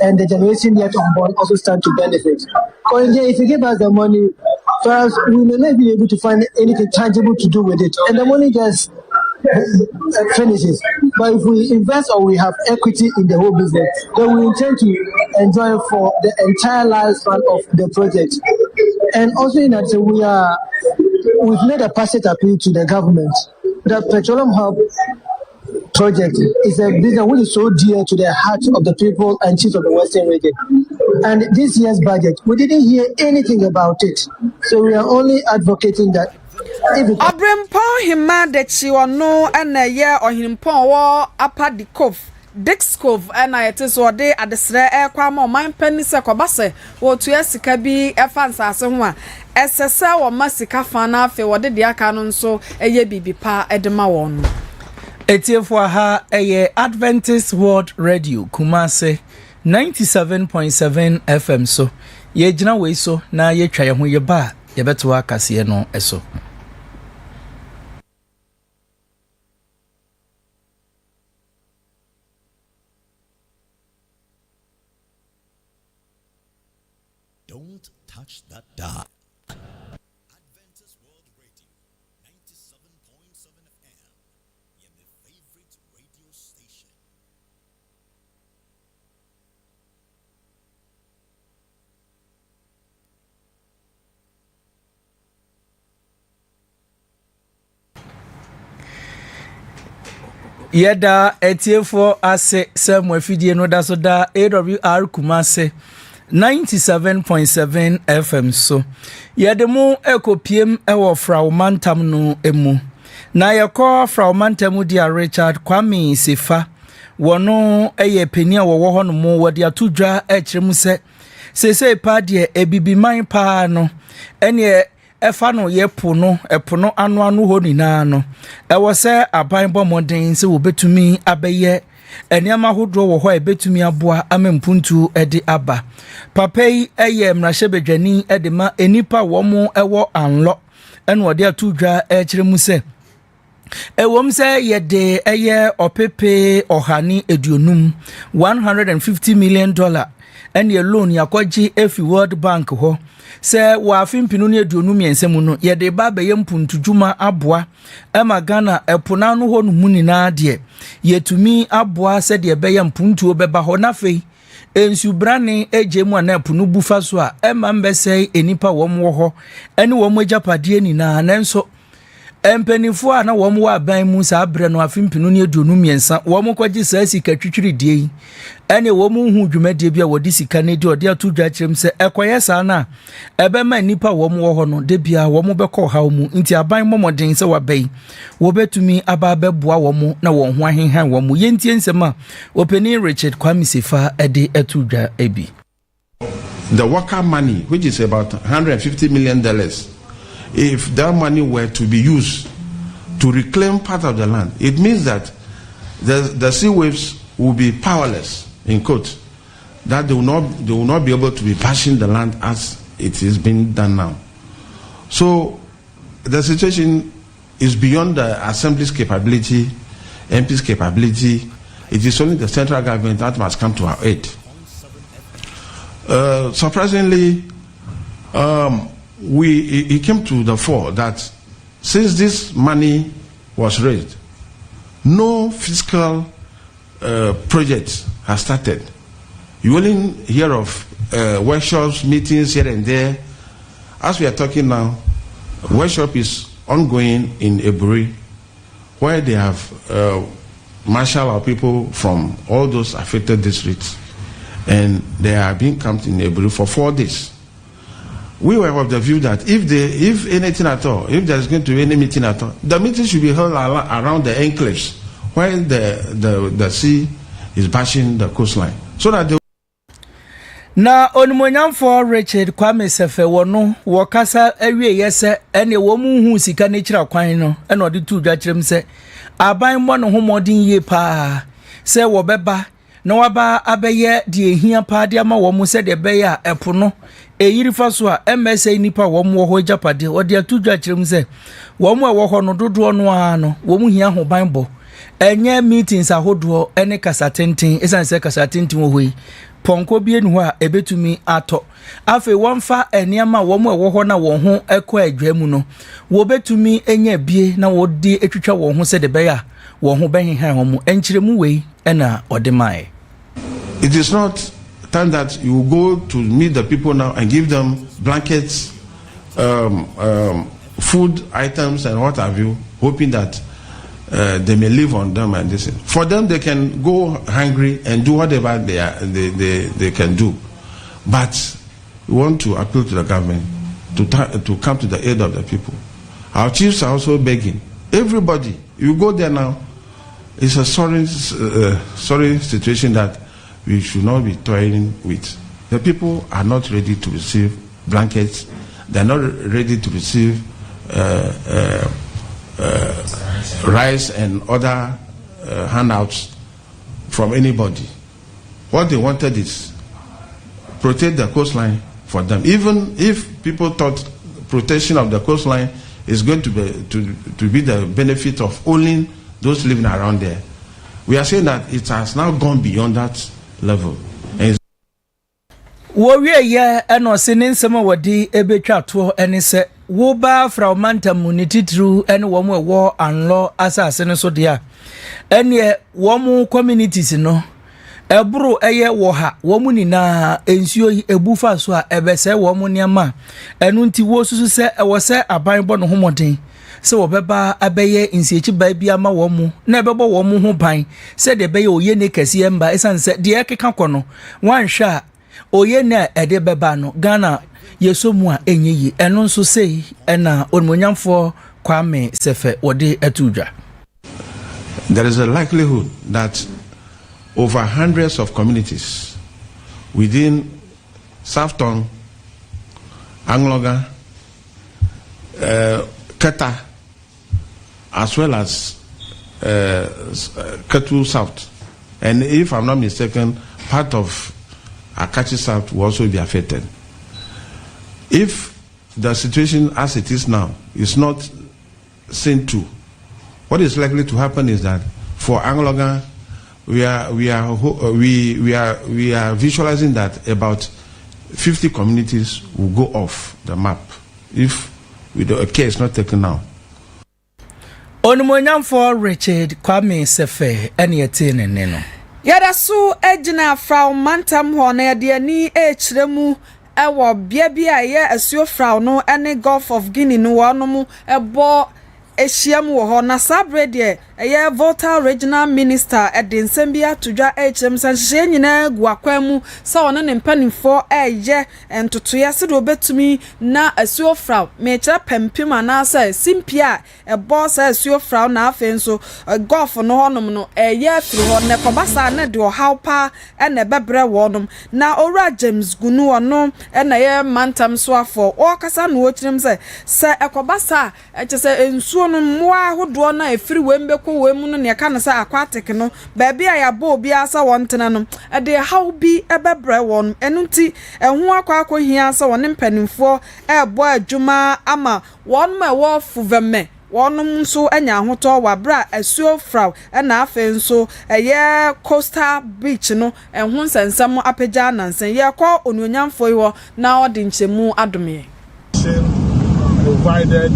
and the generation yet unborn also stand to benefit. Because if you give us the money, first, we may not be able to find anything tangible to do with it, and the money just finishes. But if we invest or we have equity in the whole business, then we intend to enjoy for the entire lifespan of the project. And also in that, we've made a passage appeal to the government. The Petroleum Hub project is a business which is so dear to the heart of the people and chiefs of the Western region. And this year's budget, we didn't hear anything about it. So we are only advocating that Obrempon himadechi wono ena ye ohimpon wo apadikov Dixcove and I it is what they at the sre kwama man penny se kobase wo to sika bi efansa ase ho a esese wo masika fana afi wo de aka no nso eye bibi pa edema won etiefo ha eye Adventist World Radio Kumasi 97.7 FM so ye gina we so na ye twa ye ho ye ba ye beto akase no eso. Don't touch that dial. Adventist World Radio, 97.7 FM, your favorite radio station. Yeda etiefo ase se mwafidie no da so da AWR Kumasi 97.7 FM so yedemu ekopiem ewo fraumantam no emu na yekọ fraumantam dia Richard Kwame Sefa wono eye penia wo ho no mo wode atodwa ekiremu se pa de ebibiman pa no ene efa no yepo no epo no anu ho nina no ewo se aban bomoden se wobetumi abeye eniama hodro wo ho ebetumi aboa amempuntu ede aba papai eye mrahye ede ma enipa wo mo ewo anlo ene wode atodwa ekiremu se Ewom say yede eye opepe ohani eduonum $150 million and ye loan yakwaji efi World Bank ho say wa afimpinu ne eduonum yensemu no yede ba be yempuntu djuma aboa ema Ghana epona no ho no munina de yetumi aboa se de be yempuntu obeba ho na fei ensubrane ejemu ana epunu bufa so a ema mbese enipa wom wo ho ene wom agapade ni na nanso empenifo a na wom wa aban mu sa abre no afimpinu ne eduonu miensa wom kwaji sa sika twitwiri die ene wom hu dwumade bia wodi sika ne de ode atudwa kirem se ekoye sa na ebe ma nipa wom wo ho no de bia wom beko haw mu nti aban momoden se wabai wo betumi aba beboa wom na won ho ahenhan wom yentie nsema openi Richard KUMASI fa ede atudwa ebi. The worker money, which is about $150 million, if that money were to be used to reclaim part of the land, it means that the sea waves will be powerless, in quotes, that they will not be able to be bashing the land as it is being done now. So the situation is beyond the Assembly's capability, MP's capability. It is only the central government that must come to our aid. Surprisingly, it came to the fore that since this money was raised, no fiscal project has started. You only hear of workshops, meetings here and there. As we are talking now, workshop is ongoing in Eburi, where they have marshaled our people from all those affected districts, and they are being camped in Eburi for 4 days. We were of the view that if anything at all, if there's going to be any meeting at all, the meeting should be held around the enclaves where the sea is bashing the coastline, so that they na onumonyam for Richard KUMASI fe wono wokasa awie yese ene wo mu hu sika ne kira kwan no ene ode tu dwa kirem se aban mo no homodin ye pa se wo beba na waba abeye de ehia pa de ama wo mu se de be ya epo no eyiri fa so a MSA nipa wo mu ho japade ode atu dwa kirem se wo mu wo ho no dodo no a no wo mu hia ho ban bo enye meetings ahodo ene kasatenten esanse kasatenten wo hoi ponko bie nu ho a ebetumi ato afi wonfa eniama wo mu ewo ho na wo ho ekọ adwamu no wo betumi enya bie na wo di etwitwa wo ho se de be ya wo ho benhen ho mu enchiremu wei ena odemai. It is not time that you go to meet the people now and give them blankets, food items and what have you, hoping that they may live on them and this. For them, they can go hungry and do whatever they can do. But we want to appeal to the government to come to the aid of the people. Our chiefs are also begging. Everybody, you go there now, it's a sorry situation that we should not be toying with. The people are not ready to receive blankets. They're not ready to receive rice and other handouts from anybody. What they wanted is protect the coastline for them. Even if people thought protection of the coastline is going to be the benefit of only those living around there, we are saying that it has now gone beyond that level. Wo wie ye eno sene nsema wodi ebetwa to ene se wo ba fra manta munititru ene wo mo wo anlo asase ne so dia ene wo mo communities no eburu eye wo ha wo mu nina ensuo ebufa so a ebese wo mo niama enu nti wo susu se ewo se aban bo no homoden se wo beba abeye insiechi ba bia ma wo mu na ebebo wo mu ho ban se de beye oye ne kase emba esanse de ekeka kono wan hwa oye na ede beba no Ghana yesomu a enyeyi eno nso sei ena onmonyamfo Kwame Sefe wode atudwa. There is a likelihood that over hundreds of communities within Southton, Angloga, Keta, as well as Ketu South, and if I'm not mistaken, part of Akachi South will also be affected. If the situation as it is now is not seen to, what is likely to happen is that for Anglogan, we are visualizing that about 50 communities will go off the map if a care is not taken now. Onumonyam for Richard Kwame Sefe eni etene neno. Yada so ejina frau mantam ho na de ni echiremu ewo bia bia ye asuo frau no ene Gulf of Guinea no wonom ebo ehyiam wo ho na sabre de eye Volta Regional Minister Edinsem bia tudwa HM sanhye nyina gu akwamu sa wona ne mpanimfo eye entotoye se de obetumi na asuo frau mecha pempim anasa simpia ebo sa asuo frau na afenso Gulf no honom no eye firi ho ne kobasa na de ohawpa ene bebre wonom na ora James Gunu ono ena ye mantam so afọ o kasa no ochirim se ekobasa echese ensuo no mmoa hodo na efiri wembeko wemu no ne ka na sa aquatic no baabi a ya bo obi asa wontena no de how bi ebebre won enunti ehu akwa hia sa won mpanimfo ebo adwuma ama won ma wo fuveme wonum nso anya ahoto wabra asuo frau na afa nso eye coastal beach no ehu nsensem apagya nansen ye kọ ononyamfo yi na odi nchemu adome provided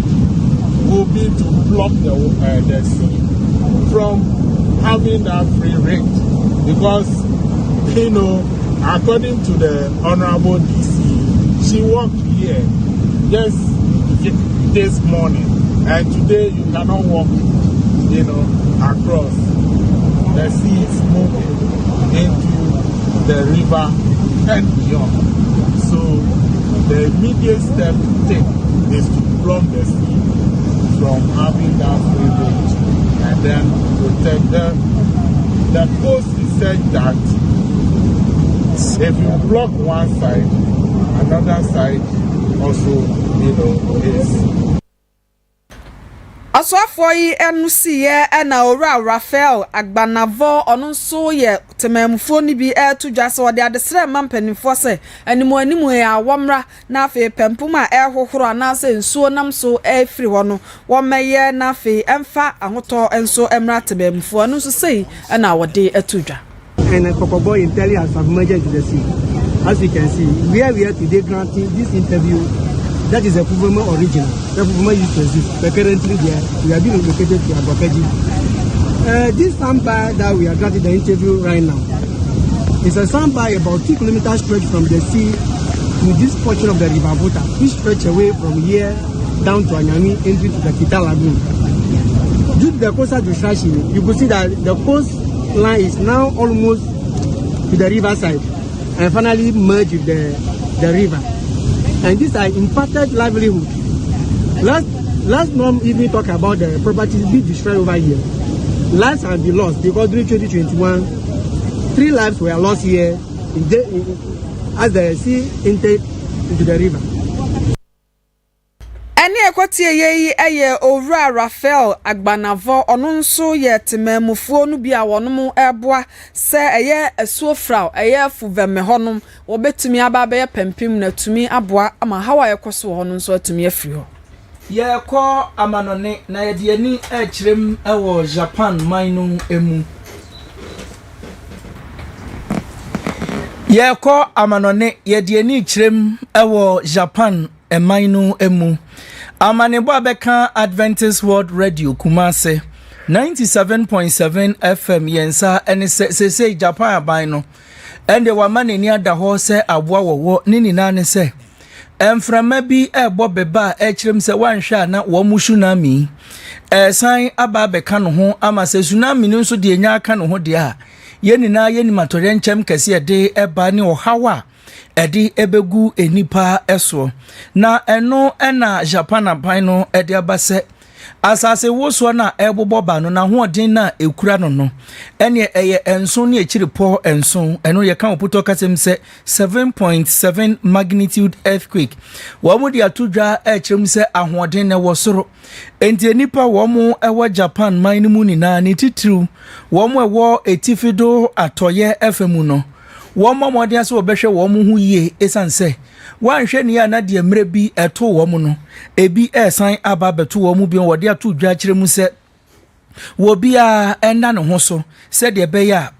will be to block the sea from having that free range, because according to the Honorable DC, she walked here just this morning, and today you cannot walk across. The sea is moving into the river and beyond. So the immediate step to take is to block the sea from having that free range and then protect them. The post is said that if you block one side, another side also, is. Aswafo yi enusi ye na ora Rafael Agbanavo onu so ye temamfo ni bi etudwa se ode adesre mampanifo se animu ya womra na afi pempuma hohoro na se nsuo nam so afiri ho no womeye na afi emfa ahoto enso emra temamfo anu so sei na wode etudwa. And Kokobo intelligence have merged into the sea. As you can see, we are today granting this interview. That is a Puvuma original. The Puvuma used to exist, but currently we are being located to Agokeji. This sandbar that we are granting the interview right now is a sandbar about 2 kilometers stretch from the sea to this portion of the River Volta, which stretch away from here down to Anyami into the Kita Lagoon. Due to the coastal distraction, you could see that the coastline is now almost to the riverside and finally merged with the river. And these are impacted livelihood. Last month even talk about the properties being destroyed over here. Lives have been lost because during 2021, 3 lives were lost here as the sea entered into the river. Eni ekwotie ye eye Owura Rafael Agbanavo onu nso ye temamufuo no bia wonom eboa se eye asuo frau eye fuveme honum obetumi aba be pempim na tumi aboa ama hawa yekoso honum nso atumi afiri ho. Ye ko amanone na ye de ani akirem ewo Japan manu emu. Ye ko amanone ye de ani kirem ewo Japan manu emu. Amanebo abeka Adventist World Radio Kumasi 97.7 FM yensa ene se Japan aban no ende wa maneni ada ho se aboa wowo nini na ne se emframa bi ebo beba ekirem se wanhwa na wo mu tsunami san aba abeka no ho ama se tsunami no so de nya aka no ho de a yeni na yeni matore nchem kase de eba ne ohawa edi ebegu enipa eso na eno ena Japan aban no edi abase asase woso na ebobo ba no na hoodin na ekura no no ene eye enso ne ekiripo enso eno ye kan oputo kasem se 7.7 magnitude earthquake wo mu dia tudwa ekirim se ahoodin ne wosoro enti enipa wo mu ewo Japan man mu ni na ne titru wo mu ewo etifido atoye efemu no wo momode ase obehwe wo mu hu yie esanse wanhwe ni ya na de mre bi eto wo mu no ebi esan aba beto wo mu bi wode ato dwa kire mu se wo bia enda ne ho so said ye be ya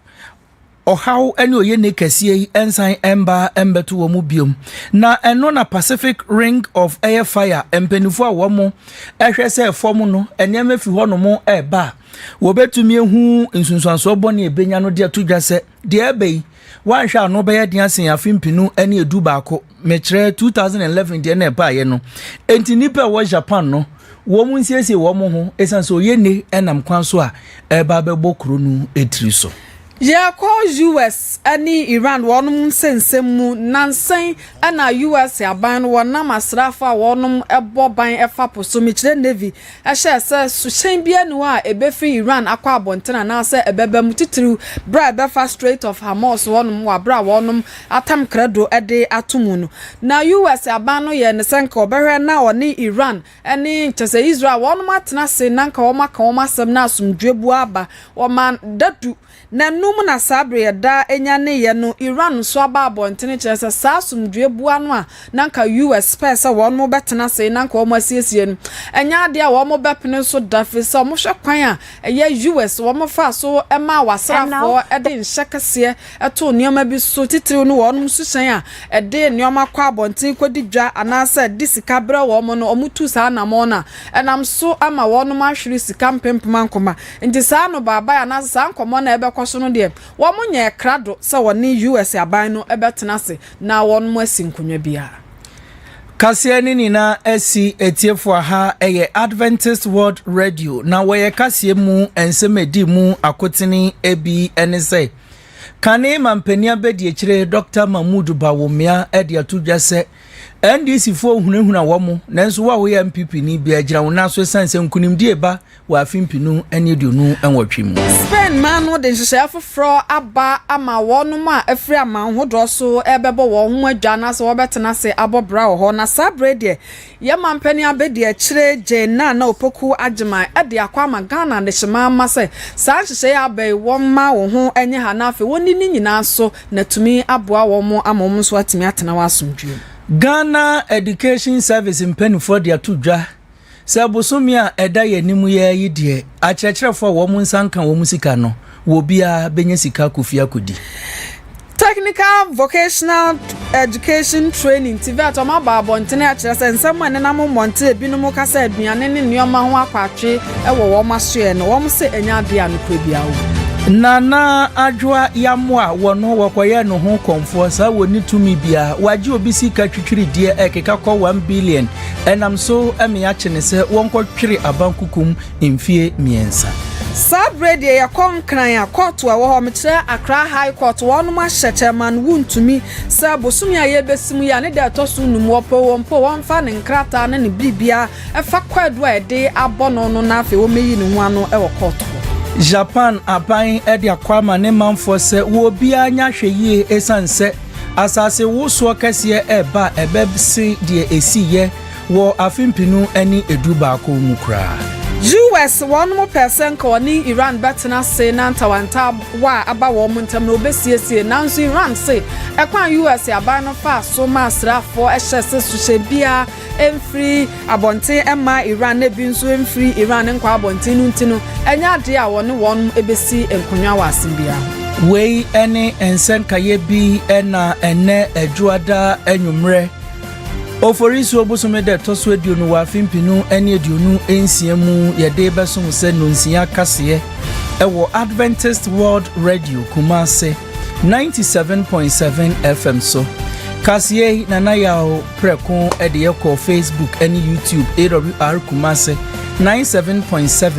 Ohaw ene oye ne kese ensan emba embeto wo mu biom na eno na Pacific Ring of Air Fire empenifo a wo mo ehwe se fom no enema fi ho no mo eba wo betumi ehu nsunsuanso bone ebenya no de atodwa se de ebei wan hwa no be ye de asen afimpinu ene edu baako mekire 2011 de na eba ye no enti nipa wo Japan no wo mu nsiesie wo mo ho esanso oye ne enam kwan so a eba bebo kuro nu etiri so. Yeah, call US any Iran one sensemu nansen ana US aban one na masrafa one eboban efa poso michire navy ehye se sushen bia no a ebefi Iran akwa abontena na se ebebem titiru bra befa Strait of Hormuz one wa bra one atam credo ede atomu no na US aban no ye ne senka obehwe na one Iran any chese Israel one matena se nanka wo maka wo masem na asumdwebu aba wo man dadu na num na sabre da enya ne ye no Iran so aba abontene chese sa asumdwe bua no a nanka US pesa won mo betena se nanka wo masiesie no enya de a wo mo bepene so da fe se mo hwe kwan a eye US wo mo fa so ema wasrafo ede nhyekese eto nioma bi so titiri no won susen a ede nioma kwa abontene kodi dwa anase disika bre wo mo no omutu sa na mo na enam so ama won mo ahwere sika mpempema nkoma nti sa no baba ya na sa nkomo na ebe so no de wo munye krado se woni US aban no ebetena se na won mo asinkonwa bia Kasia ni na esi etiefo ha eye Adventist World Radio na we kasie mu ensemedi mu akotini ebi enese kane mampania bedi ekire Dr. Mahmoud Bawumia edi atudwa se NDC fo hunahuna wo mu nanso wa wo ya MPP ni bia gira wona so sanse nkunimdi eba wa afimpinu ene dionu enwotwe mu Spain man no de nhye afofro aba ama wonum a afri ama hodo so ebebo wo ho adwa na so wobetena se abobra wo ho na sabre de ye mampani abedi akire jena na opoku agema ade akwa ma Ghana de hima ma se sa nhye ya abai wo ma wo ho enye ha na afi woni ni nyina so na tumi aboa wo mo amom so atimi atena wa asomdwe Ghana Education Service mpenifo de atudwa sabosomia eda ye nimu ye yidie akyerɛkyerɛfo wo mu nsanka wo musika no wo bia benya sika kofia kodi Technical vocational education training TVET o ma ba bontene akyerɛ nsɛm ane na mo monte ebinom kasa aduane ne nneɔma ho akwatwe ɛwɔ wo masoe no wo se enya de anokɔ bia wo Nana adwa yamwa wono wakoye no ho komfo sa woni tumi bia waje obisi ka twitwiri die ekeka kɔ 1 billion enam so emia kyene se wonko twiri abankukum mfie miensa Sabrede ya konkran ya court wa wo mekyerɛ Accra High Court wonu ma hyecheman wuntumi sa bosumi aye besimu ya ne de atoso numu wompo wonfa ne nkrata ne bibia efa kwadu a de abono no na afi wo meyi ne ho ano e wo court Japan aban edi akwama ne manfo se wo bia nya hweyie esanse asase wo so kase eba ebebsi de esiye wo afimpinu eni edu baako mu kra US 1% ko ni Iran betena se na ntawanta wa aba wo muntam no besiesie nanso Iran se ekwan US aban no fa so ma asrafo ehyese suhye bia emfri abonte ema Iran na bi nso emfri Iran nkwa abonte nu ntino enya de a won won ebesi enkonwa wa asimbia wei ene ensen kaye bi ena ene adwuada anwumre Oforisu obusome de toso aduonu wa afimpinu ene aduonu ensiamu yede besom se nonsia kase ewo Adventist World Radio Kumasi 97.7 FM so kase na na yawo preko ede yeko Facebook ene YouTube AWR Kumasi 97.7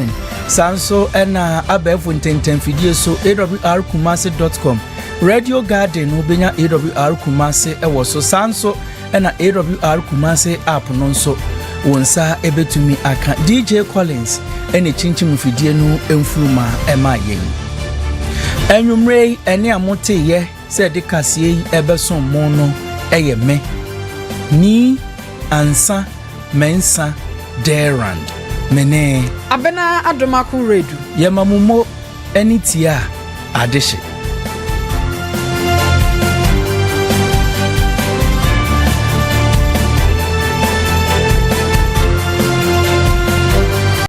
sanso ena abefo ntentemfidie so awrkumasi.com Radio Garden obenya AWR Kumasi ewo so sanso ena AWR Kumasi app no nso wonsa ebetumi aka DJ Collins ene chinchim fidie no emfuruma ema yen enwumrei ene amote ye se de kasie ebeson mo no eye me ni ansa mensa derand mene abena adomako redu yemamumo enitia adehye